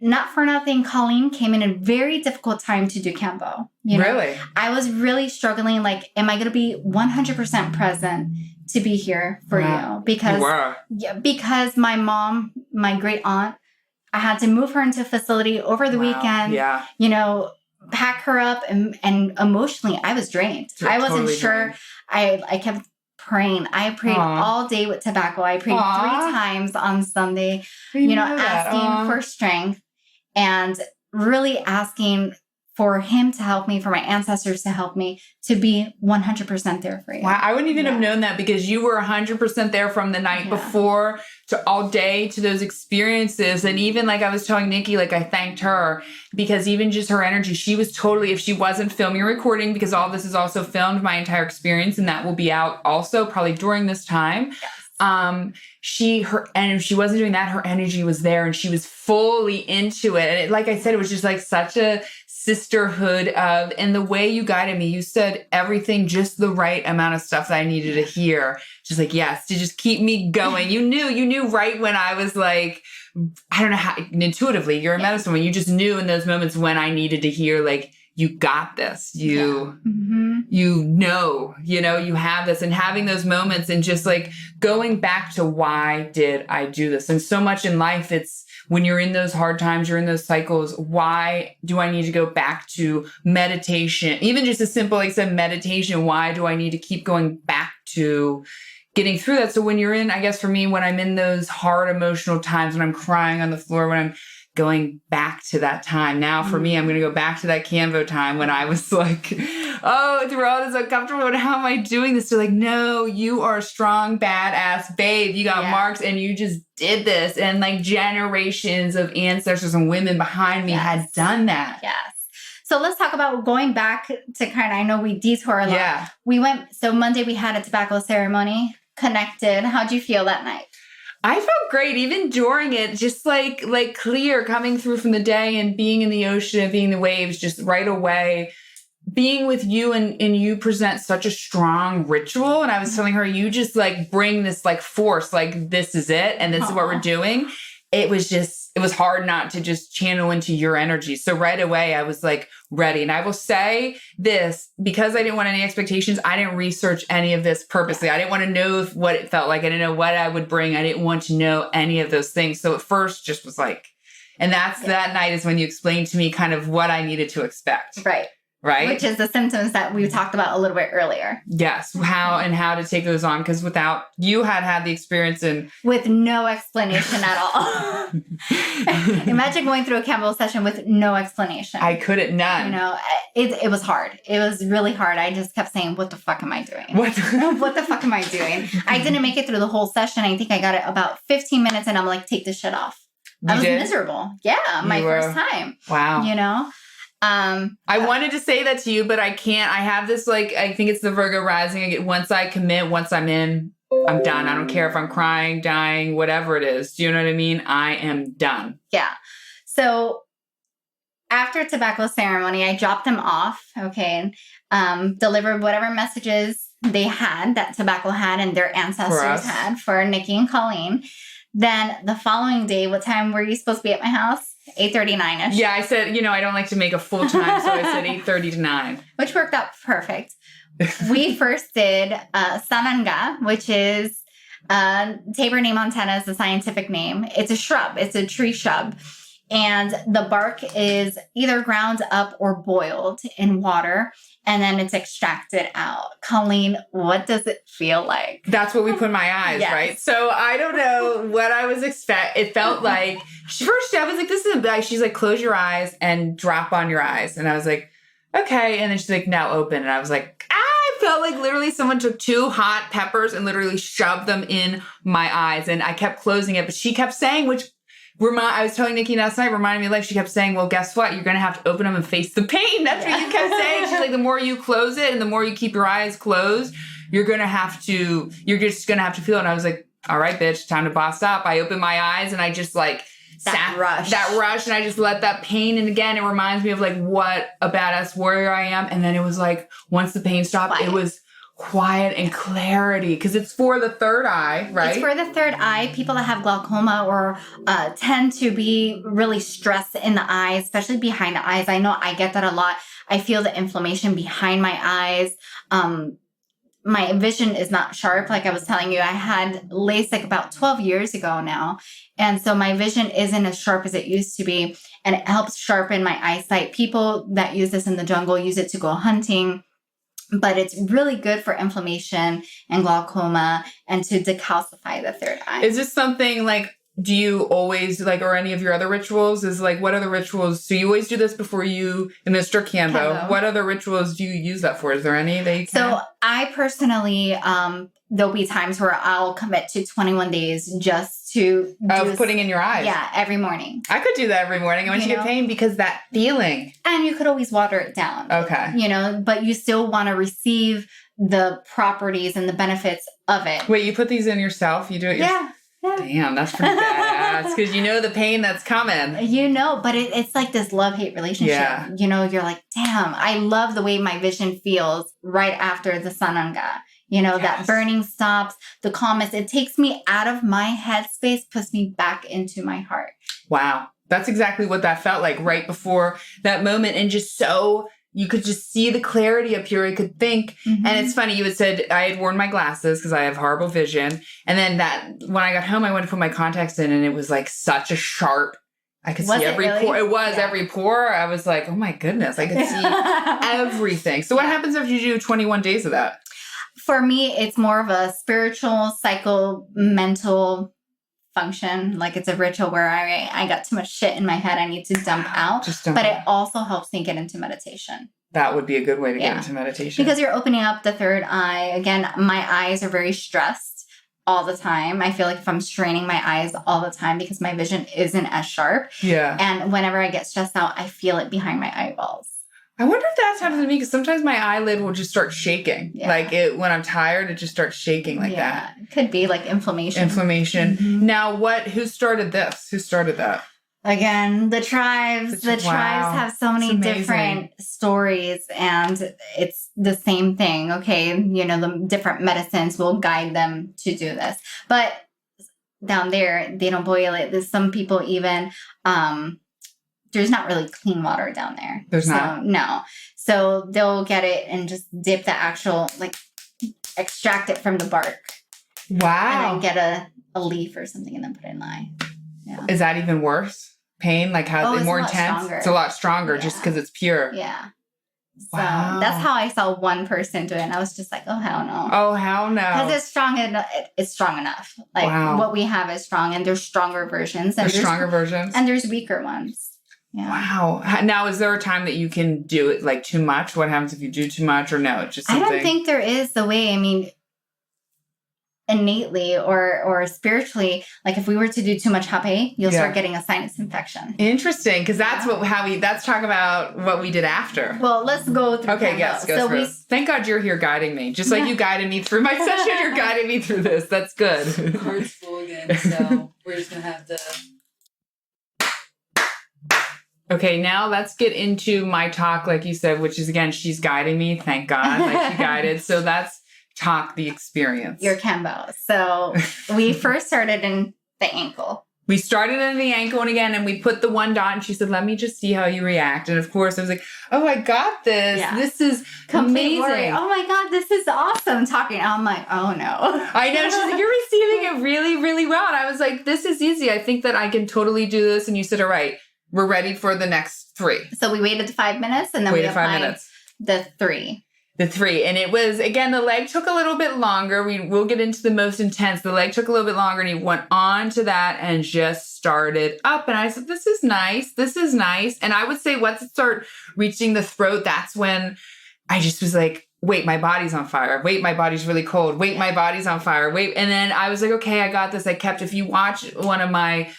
not for nothing, Colleen came in a very difficult time to do Kambo. You know? Really? I was really struggling. Like, am I going to be 100% present to be here for you because my mom, my great aunt, I had to move her into a facility over the weekend. Yeah. You know, pack her up and emotionally I was drained. I wasn't totally sure. I kept praying. I prayed all day with tobacco. I prayed 3 times on Sunday, asking for strength and really asking for him to help me, for my ancestors to help me, to be 100% there for you. Wow, I wouldn't even have known that because you were 100% there from the night before to all day to those experiences. And even like I was telling Nikki, like I thanked her because even just her energy, she was totally, if she wasn't filming or recording, because all this is also filmed, my entire experience, and that will be out also probably during this time. And if she wasn't doing that, her energy was there and she was fully into it. And like I said, it was just like such a sisterhood and the way you guided me, you said everything, just the right amount of stuff that I needed to hear. Just like, yes, to just keep me going. You knew right when I was like, I don't know how, intuitively, you're a medicine woman. You just knew in those moments when I needed to hear, like, you got this. You have this, and having those moments and just like going back to why did I do this? And so much in life, it's when you're in those hard times, you're in those cycles. Why do I need to go back to meditation? Even just as simple, like I said, meditation. Why do I need to keep going back to getting through that? So when you're in, I guess for me, when I'm in those hard emotional times, when I'm crying on the floor, when I'm going back to that time. Now for me, I'm going to go back to that Kambo time when I was like, oh, the world is uncomfortable. And how am I doing this? They're like, no, you are a strong, badass babe. You got marks and you just did this. And like generations of ancestors and women behind me had done that. Yes. So let's talk about going back to kind of, I know we detour a lot. Yeah. So Monday we had a tobacco ceremony, connected. How'd you feel that night? I felt great, even during it, just like clear, coming through from the day and being in the ocean, being in the waves, just right away, being with you and you present such a strong ritual. And I was telling her, you just like bring this like force, like this is it. And this is what we're doing. It was hard not to just channel into your energy. So right away I was like ready. And I will say this, because I didn't want any expectations, I didn't research any of this purposely. I didn't want to know what it felt like. I didn't know what I would bring. I didn't want to know any of those things. So at first just was like, and that night is when you explained to me kind of what I needed to expect. Right. Which is the symptoms that we talked about a little bit earlier. Yes. How to take those on. Because without, you had the experience and with no explanation at all. Imagine going through a Kambo session with no explanation. I couldn't, none. It was hard. It was really hard. I just kept saying, what the fuck am I doing? What the fuck am I doing? I didn't make it through the whole session. I think I got it about 15 minutes and I'm like, take this shit off. I was miserable. Yeah. My first time. Wow. I wanted to say that to you, but I can't. I have this, like, I think it's the Virgo rising. Once I commit, once I'm in, I'm done. I don't care if I'm crying, dying, whatever it is. Do you know what I mean? I am done. Yeah. So after tobacco ceremony, I dropped them off. Okay. Delivered whatever messages they had, that tobacco had and their ancestors had for Nikki and Colleen. Then the following day, what time were you supposed to be at my house? 8:39ish. Yeah, I said, I don't like to make a full time, so I said 8:30 to 9. Which worked out perfect. We first did Sananga, which is Tabernae montana is the scientific name. It's a shrub. It's a tree shrub. And the bark is either ground up or boiled in water, and then it's extracted out. Colleen, what does it feel like? That's what we put in my eyes, right? So I don't know what I was expecting. It felt like, first I was like, this is a, she's like, close your eyes and drop on your eyes. And I was like, okay. And then she's like, now open. And I was like, I felt like literally someone took 2 hot peppers and literally shoved them in my eyes. And I kept closing it, but she kept saying, which I was telling Nikki last night, reminding me of life, she kept saying, well, guess what? You're going to have to open them and face the pain. That's what you kept saying. She's like, the more you close it and the more you keep your eyes closed, you're just going to have to feel it. And I was like, all right, bitch, time to boss up. I opened my eyes and I just like that rush. And I just let that pain. And again, it reminds me of like what a badass warrior I am. And then it was like, once the pain stopped, it was quiet and clarity, because it's for the third eye, right? It's for the third eye. People that have glaucoma or tend to be really stressed in the eyes, especially behind the eyes. I know I get that a lot. I feel the inflammation behind my eyes. my vision is not sharp. Like I was telling you, I had LASIK about 12 years ago now. And so my vision isn't as sharp as it used to be. And it helps sharpen my eyesight. People that use this in the jungle use it to go hunting. But it's really good for inflammation and glaucoma and to decalcify the third eye. Is this something like, do you always like, or any of your other rituals is like, what other rituals? So you always do this before you administer Kambo. What other rituals do you use that for? Is there any that you can? So I personally, there'll be times where I'll commit to 21 days just to putting in your eyes. Yeah, every morning. I could do that every morning. I want you to get pain because that feeling. And you could always water it down. Okay. But you still want to receive the properties and the benefits of it. Wait, you put these in yourself? You do it yourself? Yeah. Damn, that's pretty badass. Because you know the pain that's coming. But it's like this love-hate relationship. Yeah. You're like, damn, I love the way my vision feels right after the Sananga. That burning stops, the calmness. It takes me out of my headspace, puts me back into my heart. Wow. That's exactly what that felt like right before that moment. And just so you could just see the clarity up here. I could think. Mm-hmm. And it's funny. You had said I had worn my glasses because I have horrible vision. And then when I got home, I went to put my contacts in and it was like such a sharp, I could see every pore. It was every pore. I was like, oh my goodness, I could see everything. So what happens if you do 21 days of that? For me, it's more of a spiritual, mental function. Like it's a ritual where I got too much shit in my head I need to dump out. But it also helps me get into meditation. That would be a good way to get into meditation. Because you're opening up the third eye. Again, my eyes are very stressed all the time. I feel like if I'm straining my eyes all the time because my vision isn't as sharp. Yeah. And whenever I get stressed out, I feel it behind my eyeballs. I wonder if that's happened to me because sometimes my eyelid will just start shaking. Yeah. Like when I'm tired, it just starts shaking like that. It could be like inflammation. Mm-hmm. Now, who started this? Who started that? Again, the tribes. The tribes have so many different stories and it's the same thing. Okay. The different medicines will guide them to do this. But down there, they don't boil it. There's some people even, there's not really clean water down there. There's not? No. So they'll get it and just dip the actual, extract it from the bark. Wow. And then get a leaf or something and then put it in the eye. Yeah. Is that even worse? Pain? Like how it's more intense? Stronger. It's a lot stronger just because it's pure. Yeah. So that's how I saw one person do it. And I was just like, oh, hell no. Oh, hell no. Because it's strong enough. What we have is strong and there's stronger versions. And there's stronger versions. And there's weaker ones. Yeah. Wow. Now, is there a time that you can do it too much? What happens if you do too much or no? It's just something. I don't think there is the way. I mean, innately or spiritually, if we were to do too much hape, you'll start getting a sinus infection. Interesting, because that's let's talk about what we did after. Well, let's go through. Okay, yes, go through. Thank God you're here guiding me. Just like you guided me through my session, you're guiding me through this. That's good. Heart's full again, so we're just gonna have to. Okay, now let's get into my talk, like you said, which is, again, she's guiding me. Thank God, she guided. So that's talk the experience. Your Kambo. So we first started in the ankle. We started in the ankle and we put the one dot and she said, let me just see how you react. And of course I was like, oh, I got this. Yeah. This is amazing. Worry. Oh my God, this is awesome. Talking. I'm like, oh no. I know. She's like, you're receiving it really, really well. And I was like, this is easy. I think that I can totally do this. And you said, all right. We're ready for the next 3. So we waited 5 minutes and then we applied the 3. The 3. And it was, again, the leg took a little bit longer. We'll get into the most intense. The leg took a little bit longer and he went on to that and just started up. And I said, this is nice. This is nice. And I would say once it started reaching the throat, that's when I just was like, wait, my body's on fire. Wait, my body's really cold. Wait, my body's on fire. Wait. And then I was like, okay, I got this. If you watch one of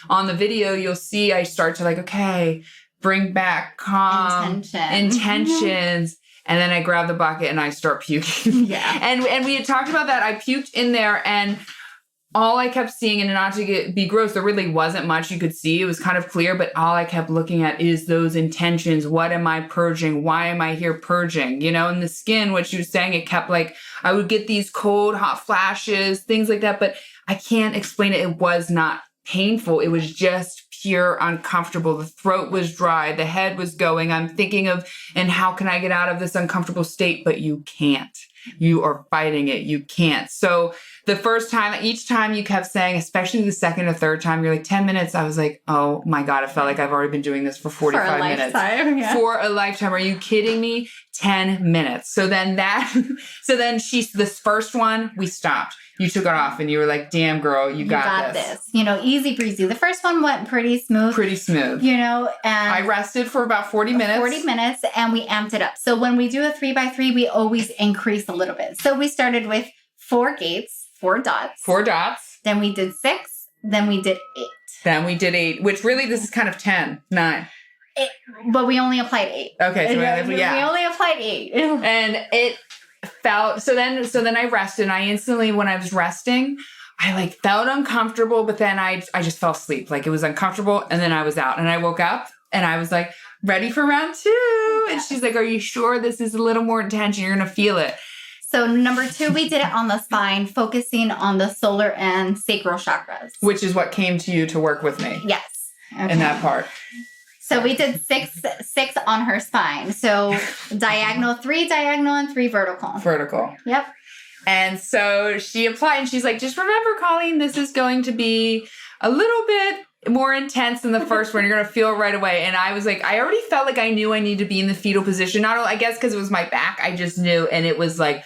on the video, you'll see I start to okay, bring back calm, intentions. And then I grab the bucket and I start puking. Yeah. And we had talked about that. I puked in there and all I kept seeing, and not to be gross, there really wasn't much you could see. It was kind of clear, but all I kept looking at is those intentions. What am I purging? Why am I here purging? And the skin, what she was saying, it kept I would get these cold, hot flashes, things like that, but I can't explain it. It was not painful. It was just pure uncomfortable. The throat was dry. The head was going. I'm thinking of, and how can I get out of this uncomfortable state? But you can't. You are fighting it. You can't. So the first time, each time you kept saying, especially the second or third time, you're like 10 minutes. I was like, oh my God, I felt like I've already been doing this for 45 minutes. Yeah. For a lifetime. Are you kidding me? 10 minutes. So then this first one, we stopped. You took it off and you were like, damn girl, you got this. You know, easy breezy. The first one went pretty smooth. You know, and I rested for about 40 minutes. 40 minutes and we amped it up. So when we do a 3x3, we always increase a little bit. So we started with 4 gates, 4 dots. 4 dots. Then we did 6. Then we did 8. Then we did 8, which really this is kind of 10, 9. But we only applied 8. Okay, so we only applied 8. And it felt so then I rested and I instantly, when I was resting, I like felt uncomfortable, but then I just fell asleep. Like it was uncomfortable and then I was out and I woke up and I was like, ready for round 2. And she's like, are you sure this is a little more intense? You're going to feel it. So number 2, we did it on the spine, focusing on the solar and sacral chakras. Which is what came to you to work with me. Yes. Okay. In that part. So we did 6 on her spine. So diagonal, 3 diagonal, and 3 vertical. Vertical. Yep. And so she applied and she's like, just remember, Colleen, this is going to be a little bit more intense than the first one. You're going to feel it right away. And I was like, I already felt like I knew I needed to be in the fetal position. Not only, I guess, because it was my back. I just knew. And it was like,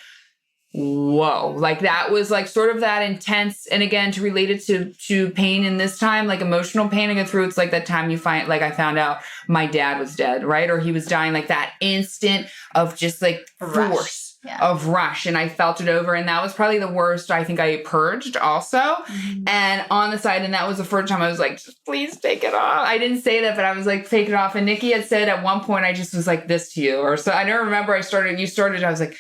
whoa, like that was like sort of that intense. And again, to relate it to pain in this time, like emotional pain I go through, it's like that time you find, like I found out my dad was dead, right? Or he was dying, like that instant of just like force of rush. And I felt it over. And that was probably the worst. I think I purged also. Mm-hmm. And on the side, and that was the first time I was like, just please take it off. I didn't say that, but I was like, take it off. And Nikki had said at one point, I just was like this to you. Or so I don't remember, you started, I was like,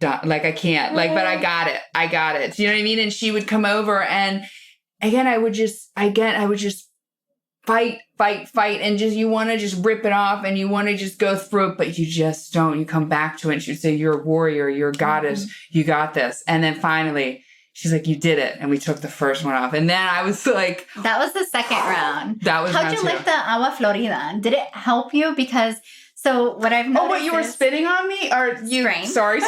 like I can't, like, but I got it. Do you know what I mean? And she would come over and again, I would just fight. And just, you want to just rip it off and you want to just go through it, but you just don't, you come back to it. And she'd say, you're a warrior, you're a goddess, you got this. And then finally she's like, you did it. And we took the first one off. And then I was like, that was the second round. That was how'd you like the agua florida? Did it help you? Because so what I've noticed. Oh, what, you were spitting on me? Or you? Spraying. Sorry,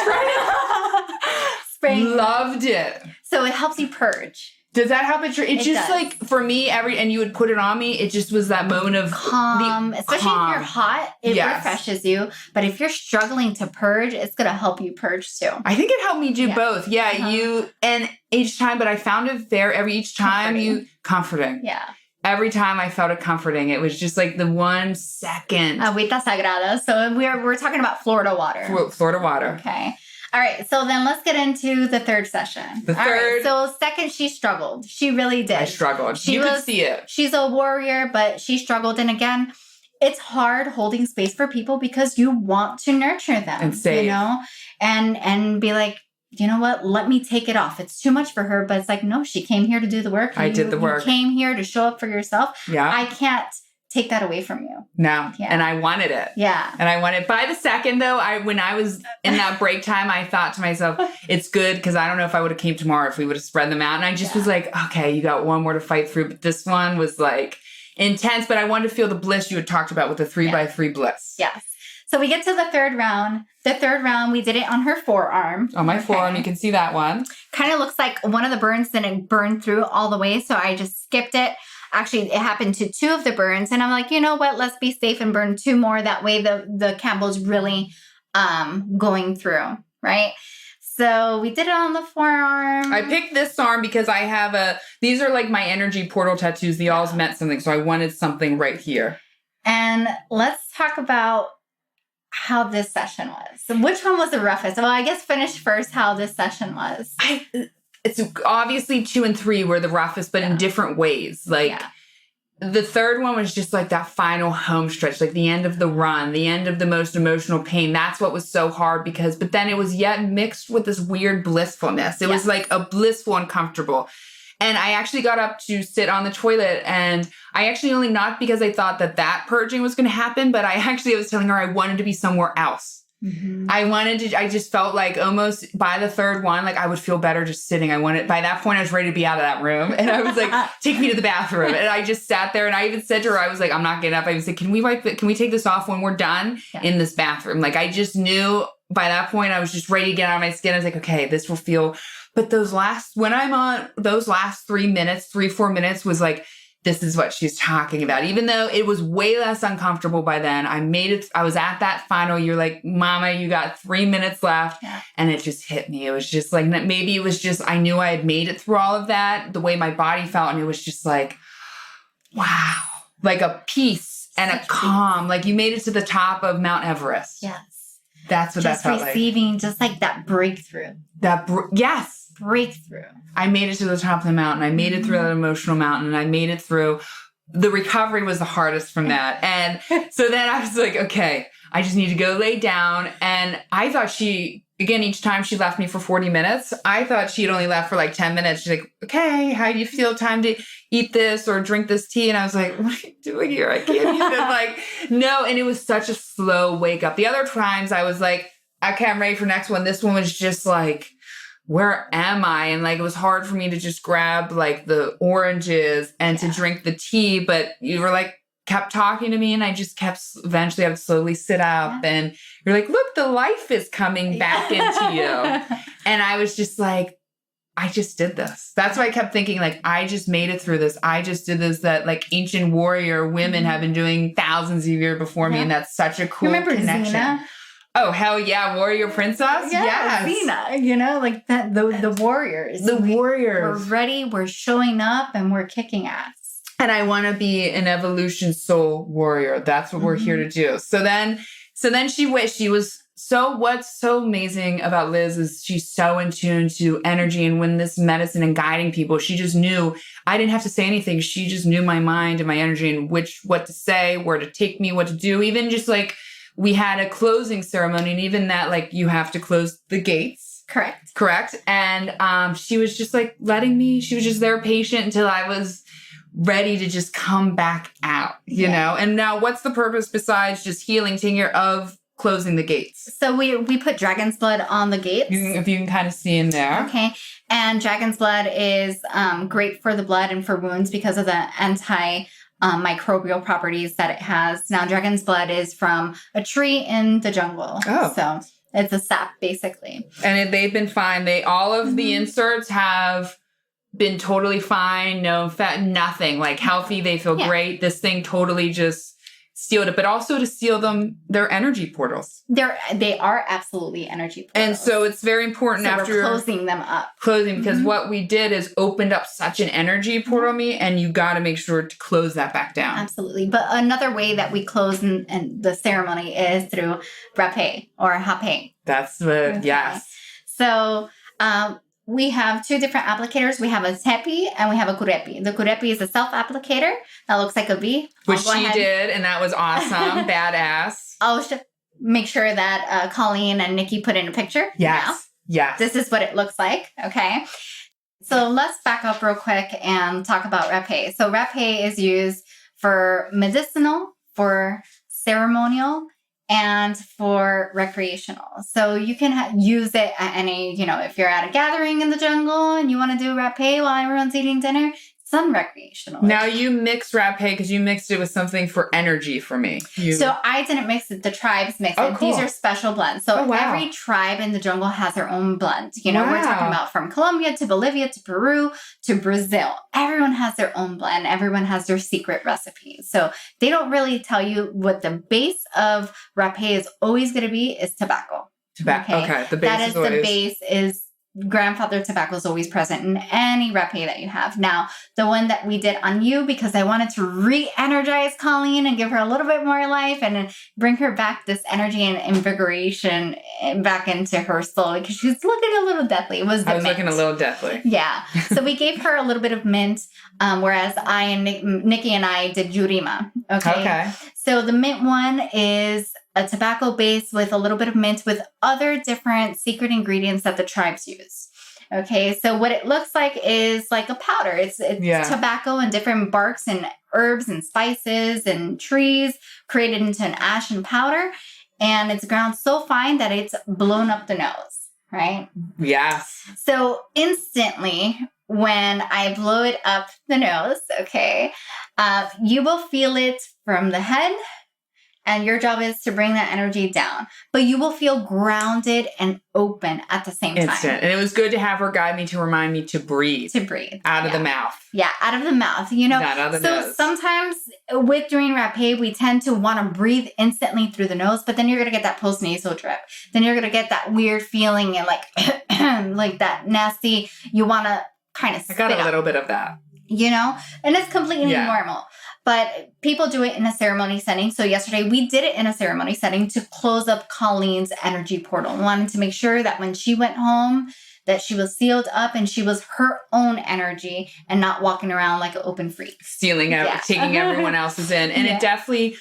spraying. Loved it. So it helps you purge. Does that help? It just does. Like for me, and you would put it on me. It just was that moment of calm. Especially if you're hot, it refreshes you. But if you're struggling to purge, it's gonna help you purge too. I think it helped me do both. Yeah, you and each time, but I found it each time comforting. Yeah. Every time I felt it comforting. It was just like the 1 second. Agüita sagrada. So we're talking about Florida water. Florida water. Okay. All right. So then let's get into the third session. All right, so second, she struggled. She really did. I struggled. You could see it. She's a warrior, but she struggled. And again, it's hard holding space for people because you want to nurture them. And save. You know? And be like, you know what? Let me take it off. It's too much for her, but it's like, no, she came here to do the work. I did the work. You came here to show up for yourself. Yeah. I can't take that away from you. No. Yeah. And I wanted it. Yeah. And I wanted, by the second though, when I was in that break time, I thought to myself, it's good because I don't know if I would have came tomorrow if we would have spread them out. And I just was like, okay, you got one more to fight through. But this one was like intense, but I wanted to feel the bliss you had talked about with the 3x3 bliss. Yes. So we get to the third round. The third round, we did it on her forearm. On my forearm, you can see that one. Kind of looks like one of the burns didn't burn through all the way, so I just skipped it. Actually, it happened to 2 of the burns, and I'm like, you know what? Let's be safe and burn 2 more. That way the Kambo's really going through, right? So we did it on the forearm. I picked this arm because I have these are like my energy portal tattoos. They all meant something, so I wanted something right here. And let's talk about how this session was. So which one was the roughest? Well, I guess finish first how this session was. It's obviously 2 and 3 were the roughest, but in different ways. Like the third one was just like that final home stretch, like the end of the run, the end of the most emotional pain. That's what was so hard but then it was yet mixed with this weird blissfulness. It was like a blissful uncomfortable. And I actually got up to sit on the toilet and I actually only, not because I thought that purging was going to happen, but I was telling her I wanted to be somewhere else. I just felt like almost by the third one, like I would feel better just sitting. By that point, I was ready to be out of that room. And I was like, take me to the bathroom. And I just sat there and I even said to her, I was like, I'm not getting up. I was like, can we take this off when we're done in this bathroom? Like, I just knew by that point, I was just ready to get out of my skin. I was like, okay, this will feel, but when I'm on those last 3 minutes, 4 minutes was like, this is what she's talking about. Even though it was way less uncomfortable by then, I was at that final, you're like, Mama, you got 3 minutes left. Yeah. And it just hit me. It was just like, maybe it was just, I knew I had made it through all of that, the way my body felt. And it was just like, wow, like a peace and a calm. Like you made it to the top of Mount Everest. Yes. That's what that felt like. Just receiving just like that breakthrough. Yes. Breakthrough. I made it to the top of the mountain. I made it through that emotional mountain, and I made it through. The recovery was the hardest from that. And so then I was like, okay, I just need to go lay down. And I thought each time she left me for 40 minutes, I thought she'd only left for like 10 minutes. She's like, okay, how do you feel? Time to eat this or drink this tea? And I was like, what are you doing here? I can't eat it. Like, no. And it was such a slow wake up. The other times I was like, okay, I'm ready for next one. This one was just like, where am I? And like, it was hard for me to just grab like the oranges and to drink the tea, but you were like, kept talking to me and I just eventually I would slowly sit up and you're like, look, the life is coming back into you. And I was just like, I just did this. That's why I kept thinking like, I just made it through this. I just did this that like ancient warrior women have been doing thousands of years before me. And that's such a cool connection. Xena? Oh, hell yeah. Warrior princess? Yeah, Xena, like that, the warriors. We're ready. We're showing up and we're kicking ass. And I want to be an evolution soul warrior. That's what we're here to do. So then she was what's so amazing about Liz is she's so in tune to energy and when this medicine and guiding people, she just knew I didn't have to say anything. She just knew my mind and my energy and what to say, where to take me, what to do. Even just like, we had a closing ceremony and even that, like, you have to close the gates. Correct. And she was just like she was just there patient until I was ready to just come back out, you know? And now what's the purpose besides just healing, taking care of closing the gates? So we put dragon's blood on the gates. If you can kind of see in there. Okay. And dragon's blood is great for the blood and for wounds because of the microbial properties that it has. Now, dragon's blood is from a tree in the jungle. Oh. So it's a sap, basically. And they've been fine. All of the inserts have been totally fine. No fat, nothing. Like healthy. They feel great. This thing totally just sealed it, but also to seal their energy portals. They are absolutely energy portals. And so it's very important after we're closing them up. Because what we did is opened up such an energy portal me, and you got to make sure to close that back down. Absolutely. But another way that we close in the ceremony is through rapé or hapé. That's yes. So, we have two different applicators. We have a tepi and we have a kurepi. The kurepi is a self-applicator that looks like a V. Which she did, and that was awesome. Badass. I'll make sure that Colleen and Nikki put in a picture. Yes. Yes. This is what it looks like. Okay. So let's back up real quick and talk about rapé. So rapé is used for medicinal, for ceremonial, and for recreational. So you can use it at any, if you're at a gathering in the jungle and you want to do rapé while everyone's eating dinner, some recreational. Now you mix rapé because you mixed it with something for energy for me. So I didn't mix it. The tribes mix it. Cool. These are special blends. So every tribe in the jungle has their own blend. We're talking about from Colombia to Bolivia to Peru to Brazil. Everyone has their own blend. Everyone has their secret recipes. So they don't really tell you what the base of rapé is always going to be is tobacco. Okay. The base the base is grandfather tobacco is always present in any rapé that you have. Now, the one that we did on you, because I wanted to re-energize Colleen and give her a little bit more life and bring her back this energy and invigoration back into her soul because she's looking a little deathly. I was looking a little deathly. Yeah. So we gave her a little bit of mint, whereas I and Nikki and I did Jurima. Okay. So the mint one is a tobacco base with a little bit of mint with other different secret ingredients that the tribes use. Okay, so what it looks like is like a powder. It's tobacco and different barks and herbs and spices and trees created into an ashen powder. and it's ground so fine that it's blown up the nose, right? Yes. So instantly, when I blow it up the nose, okay, you will feel it from the head, and your job is to bring that energy down. But you will feel grounded and open at the same time. Instant. And it was good to have her guide me to remind me to breathe. To breathe. Out of the mouth. Yeah, out of the mouth. You know, Not out of the so nose. sometimes with doing rapé, we tend to want to breathe instantly through the nose, but then you're going to get that post-nasal drip. Then you're going to get that weird feeling and like that nasty, you want to kind of spit I got a up, little bit of that. you know? And it's completely normal. But people do it in a ceremony setting. So yesterday we did it in a ceremony setting to close up Colleen's energy portal. We wanted to make sure that when she went home, that she was sealed up and she was her own energy and not walking around like an open freak. Stealing out, taking everyone else's in. And it definitely,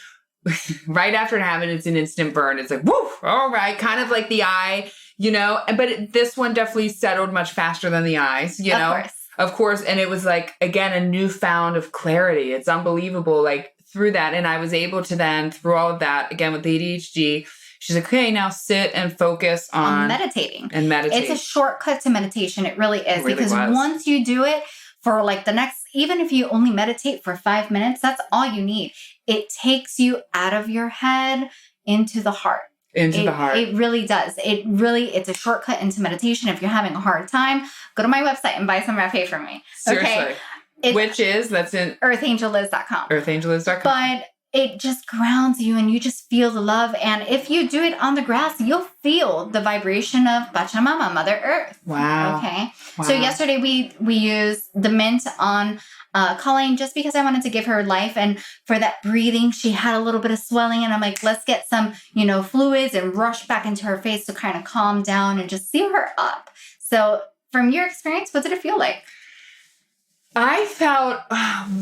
right after it happened, it's an instant burn. It's like, woo, all right. Kind of like the eye, you know. But this one definitely settled much faster than the eyes, you know. Of course. And it was like, again, a newfound of clarity. It's unbelievable. Like through that. And I was able to then, through all of that, again, with ADHD, she's like, okay, now sit and focus on meditating. And meditate. It's a shortcut to meditation. It really is. Because once you do it for like the next, even if you only meditate for 5 minutes, that's all you need. It takes you out of your head into the heart. The heart. It really does. It's a shortcut into meditation. If you're having a hard time, go to my website and buy some rapé from me. Seriously. Okay? Which is, that's in earthangeliz.com. Earthangeliz.com. But it just grounds you and you just feel the love. And if you do it on the grass, you'll feel the vibration of Pachamama, Mother Earth. Wow. Okay. Wow. So yesterday we used the mint on Colleen just because I wanted to give her life. And for that breathing, she had a little bit of swelling. And I'm like, let's get some, fluids and rush back into her face to kind of calm down and just seal her up. So from your experience, what did it feel like? I felt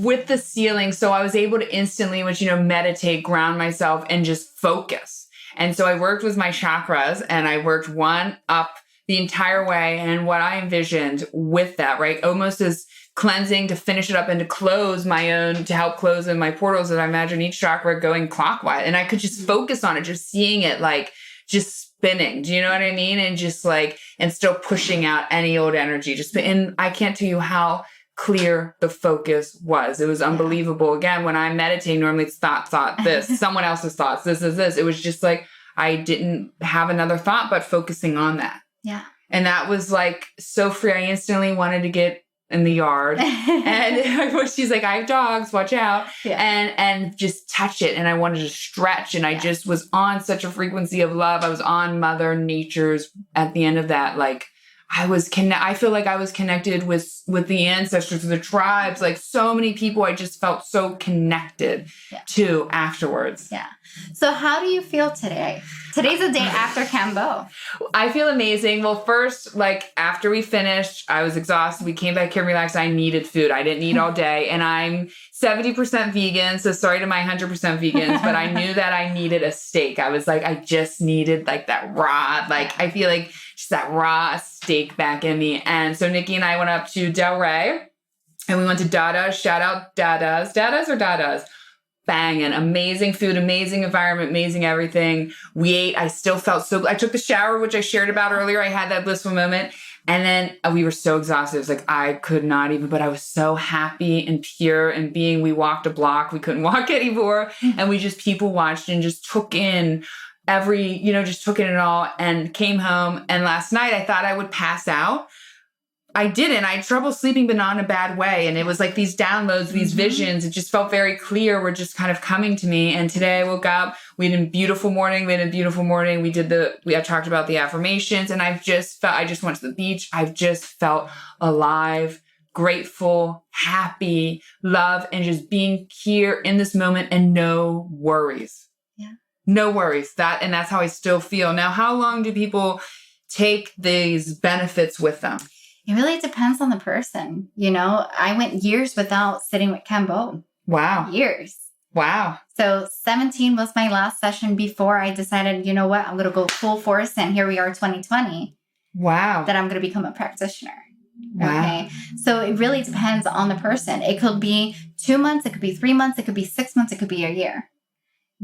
with the sealing, so I was able to instantly, meditate, ground myself, and just focus. And so I worked with my chakras, and I worked one up the entire way. And what I envisioned with that, right, almost as cleansing to finish it up and to close my own, to help close in my portals, that I imagine each chakra going clockwise. And I could just focus on it, just seeing it like just spinning. Do you know what I mean? And just like, and still pushing out any old energy. And I can't tell you how clear the focus was. It was unbelievable. Again, when I meditate, normally it's thought, this, someone else's thoughts, this is this. It was just like, I didn't have another thought, but focusing on that. Yeah. And that was like so free. I instantly wanted to get in the yard. And she's like, I have dogs, watch out. Yeah. And just touch it. And I wanted to stretch. And I just was on such a frequency of love. I was on Mother Nature's at the end of that, like, I feel like I was connected with the ancestors, the tribes, like so many people I just felt so connected to afterwards. Yeah. So how do you feel today? Today's the day after Kambo. I feel amazing. Well, first, like after we finished, I was exhausted. We came back here and relaxed. I needed food. I didn't eat all day. And I'm 70% vegan. So sorry to my 100% vegans, but I knew that I needed a steak. I was like, I just needed like that raw, like I feel like just that raw steak back in me. And so Nikki and I went up to Del Rey and we went to Dada's. Shout out Dada's. Dada's or Dada's? Banging. Amazing food, amazing environment, amazing everything. We ate. I still felt so, I took the shower, which I shared about earlier. I had that blissful moment. And then we were so exhausted. It was like, I could not even, but I was so happy and pure and we walked a block. We couldn't walk anymore. And we just people watched and just took in just took it all and came home. And last night I thought I would pass out. I didn't. I had trouble sleeping, but not in a bad way. And it was like these downloads, these visions. It just felt very clear. Were just kind of coming to me. And today I woke up. We had a beautiful morning. I talked about the affirmations. And I just went to the beach. I've just felt alive, grateful, happy, love, and just being here in this moment and no worries. Yeah. No worries. That's how I still feel. Now, how long do people take these benefits with them? It really depends on the person. I went years without sitting with Kambo. Wow. Years. Wow. So 17 was my last session before I decided, you know what, I'm going to go full force. And here we are 2020. Wow. That I'm going to become a practitioner. Wow. Okay. So it really depends on the person. It could be 2 months. It could be 3 months. It could be 6 months. It could be a year.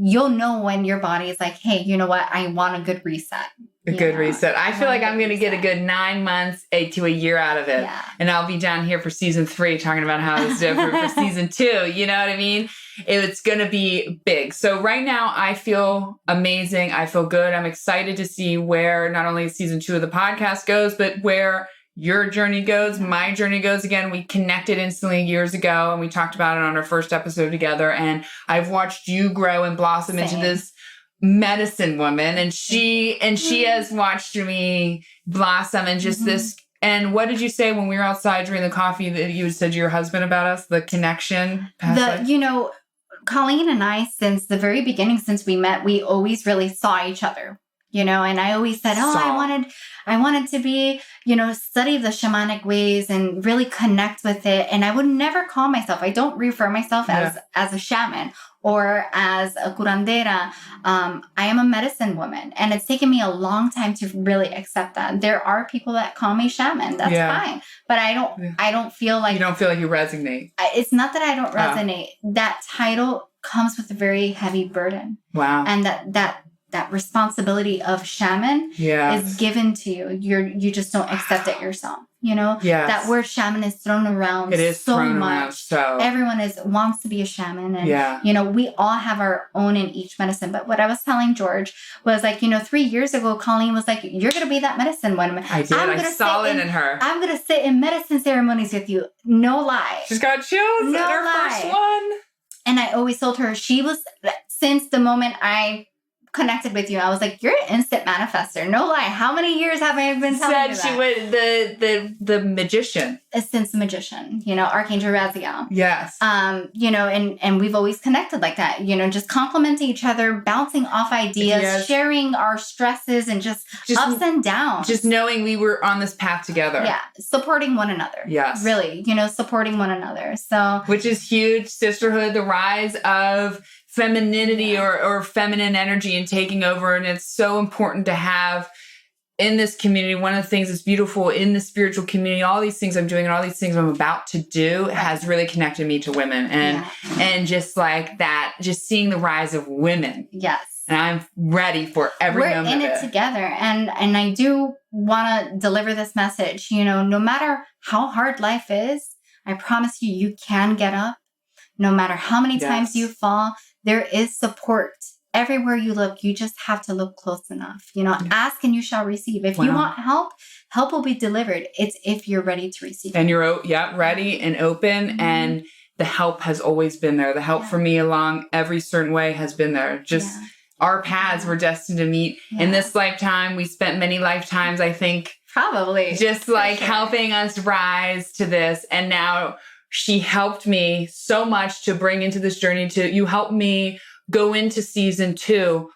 you'll know when your body is like, hey, you know what? I want a good reset. A good reset. I feel like I'm going to get a good 9 months to a year out of it. Yeah. And I'll be down here for season 3 talking about how it's different for season 2. You know what I mean? It's going to be big. So right now I feel amazing. I feel good. I'm excited to see where not only season 2 of the podcast goes, but where your journey goes, my journey goes. Again, we connected instantly years ago and we talked about it on our first episode together. And I've watched you grow and blossom into this medicine woman. And she has watched me blossom and just this. And what did you say when we were outside during the coffee that you said to your husband about us, the connection? Colleen and I, since the very beginning, since we met, we always really saw each other. And I always said, I wanted to be, study the shamanic ways and really connect with it. And I would never call myself, I don't refer myself as a shaman or as a curandera. I am a medicine woman. And it's taken me a long time to really accept that. There are people that call me shaman. That's fine. But I don't feel like... You don't feel like you resonate. It's not that I don't resonate. That title comes with a very heavy burden. Wow. And that responsibility of shaman is given to you. You just don't accept it yourself. That word shaman is thrown around so much. Everyone wants to be a shaman. And, we all have our own in each medicine. But what I was telling George was 3 years ago, Colleen was like, you're going to be that medicine woman. I did. I saw it in her. I'm going to sit in medicine ceremonies with you. No lie. She's got chills at her first one. And I always told her, since the moment I connected with you, I was like, you're an instant manifester. No lie. How many years have I been telling you that? She went the magician. Since the magician, Archangel Raziel. Yes. And we've always connected like that, just complimenting each other, bouncing off ideas, sharing our stresses and just ups and downs. Just knowing we were on this path together. Yeah. Supporting one another. Yes. Really, supporting one another. So, which is huge. Sisterhood, the rise of femininity or feminine energy and taking over. And it's so important to have in this community. One of the things that's beautiful in the spiritual community, all these things I'm doing and all these things I'm about to do has really connected me to women. And just like that, just seeing the rise of women. Yes. And I'm ready for every moment of it. We're in it together. And I do want to deliver this message, no matter how hard life is, I promise you can get up. No matter how many times you fall, there is support everywhere you look. You just have to look close enough. Ask and you shall receive. If you want help, help will be delivered. It's if you're ready to receive. And you're ready and open. And the help has always been there. The help for me along every certain way has been there. Just our paths were destined to meet in this lifetime. We spent many lifetimes, I think. Probably. Just helping us rise to this. And now she helped me so much to bring into this journey. You helped me go into season 2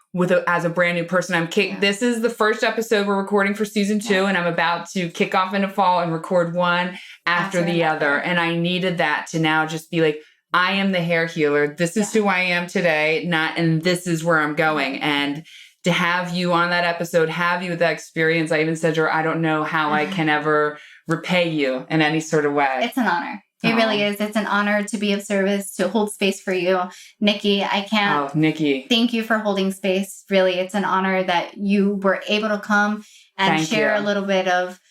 as a brand new person. This is the first episode we're recording for season 2, and I'm about to kick off into fall and record one after the other. And I needed that to now just be like, I am the hair healer. This is who I am today, and this is where I'm going. And to have you on that episode, have you with that experience, I even said to her, I don't know how I can ever repay you in any sort of way. It's an honor. It really is. It's an honor to be of service, to hold space for you. Nikki, I can't. Oh, Nikki. Thank you for holding space. Really, it's an honor that you were able to come and share a little bit of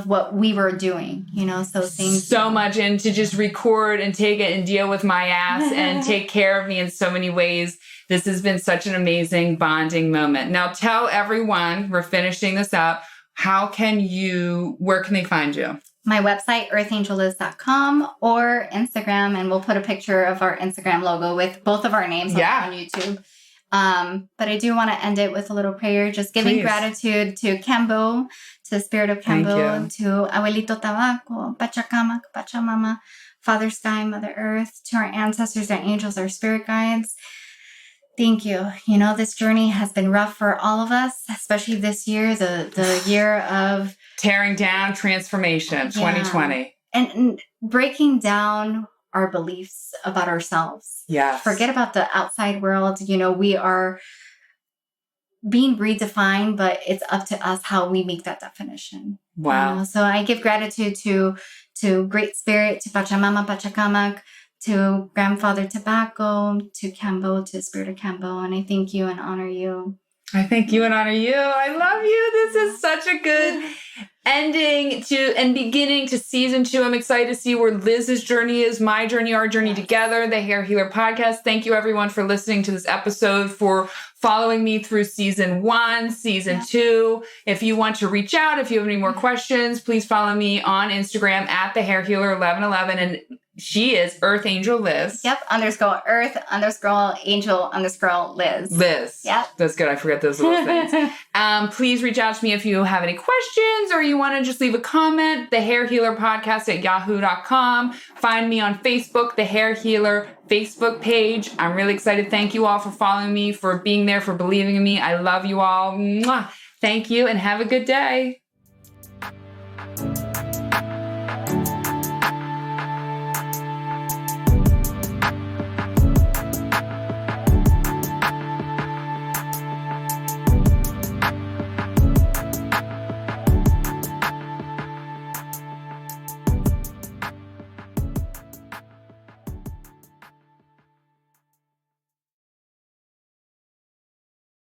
what we were doing, so thank so much. And to just record and take it and deal with my ass and take care of me in so many ways. This has been such an amazing bonding moment. Now tell everyone, we're finishing this up, where can they find you? My website, earthangeliz.com, or Instagram, and we'll put a picture of our Instagram logo with both of our names on YouTube. But I do want to end it with a little prayer, just giving gratitude to Kambo, to the spirit of Kambo, to Abuelito Tabaco, Pachacamac, Pachamama, Father Sky, Mother Earth, to our ancestors, our angels, our spirit guides. Thank you. This journey has been rough for all of us, especially this year, the year of tearing down transformation, 2020. And breaking down our beliefs about ourselves. Yes. Forget about the outside world. We are being redefined, but it's up to us how we make that definition. Wow. So I give gratitude to Great Spirit, to Pachamama, Pachacamac, to Grandfather Tobacco, to Kambo, to Spirit of Kambo. And I thank you and honor you. I thank you and honor you. I love you. This is such a good ending to and beginning to season 2. I'm excited to see where Liz's journey is, my journey, our journey together, the Hair Healer podcast. Thank you everyone for listening to this episode, for following me through season 1, season 2. If you want to reach out, if you have any more questions, please follow me on Instagram at the Hair Healer 1111. And she is Earth Angel Liz. Yep. _Earth_Angel_Liz. Liz. Yep. That's good. I forget those little things. Please reach out to me if you have any questions or you want to just leave a comment. The Hair Healer podcast at yahoo.com. Find me on Facebook, the Hair Healer Facebook page. I'm really excited. Thank you all for following me, for being there, for believing in me. I love you all. Mwah. Thank you and have a good day.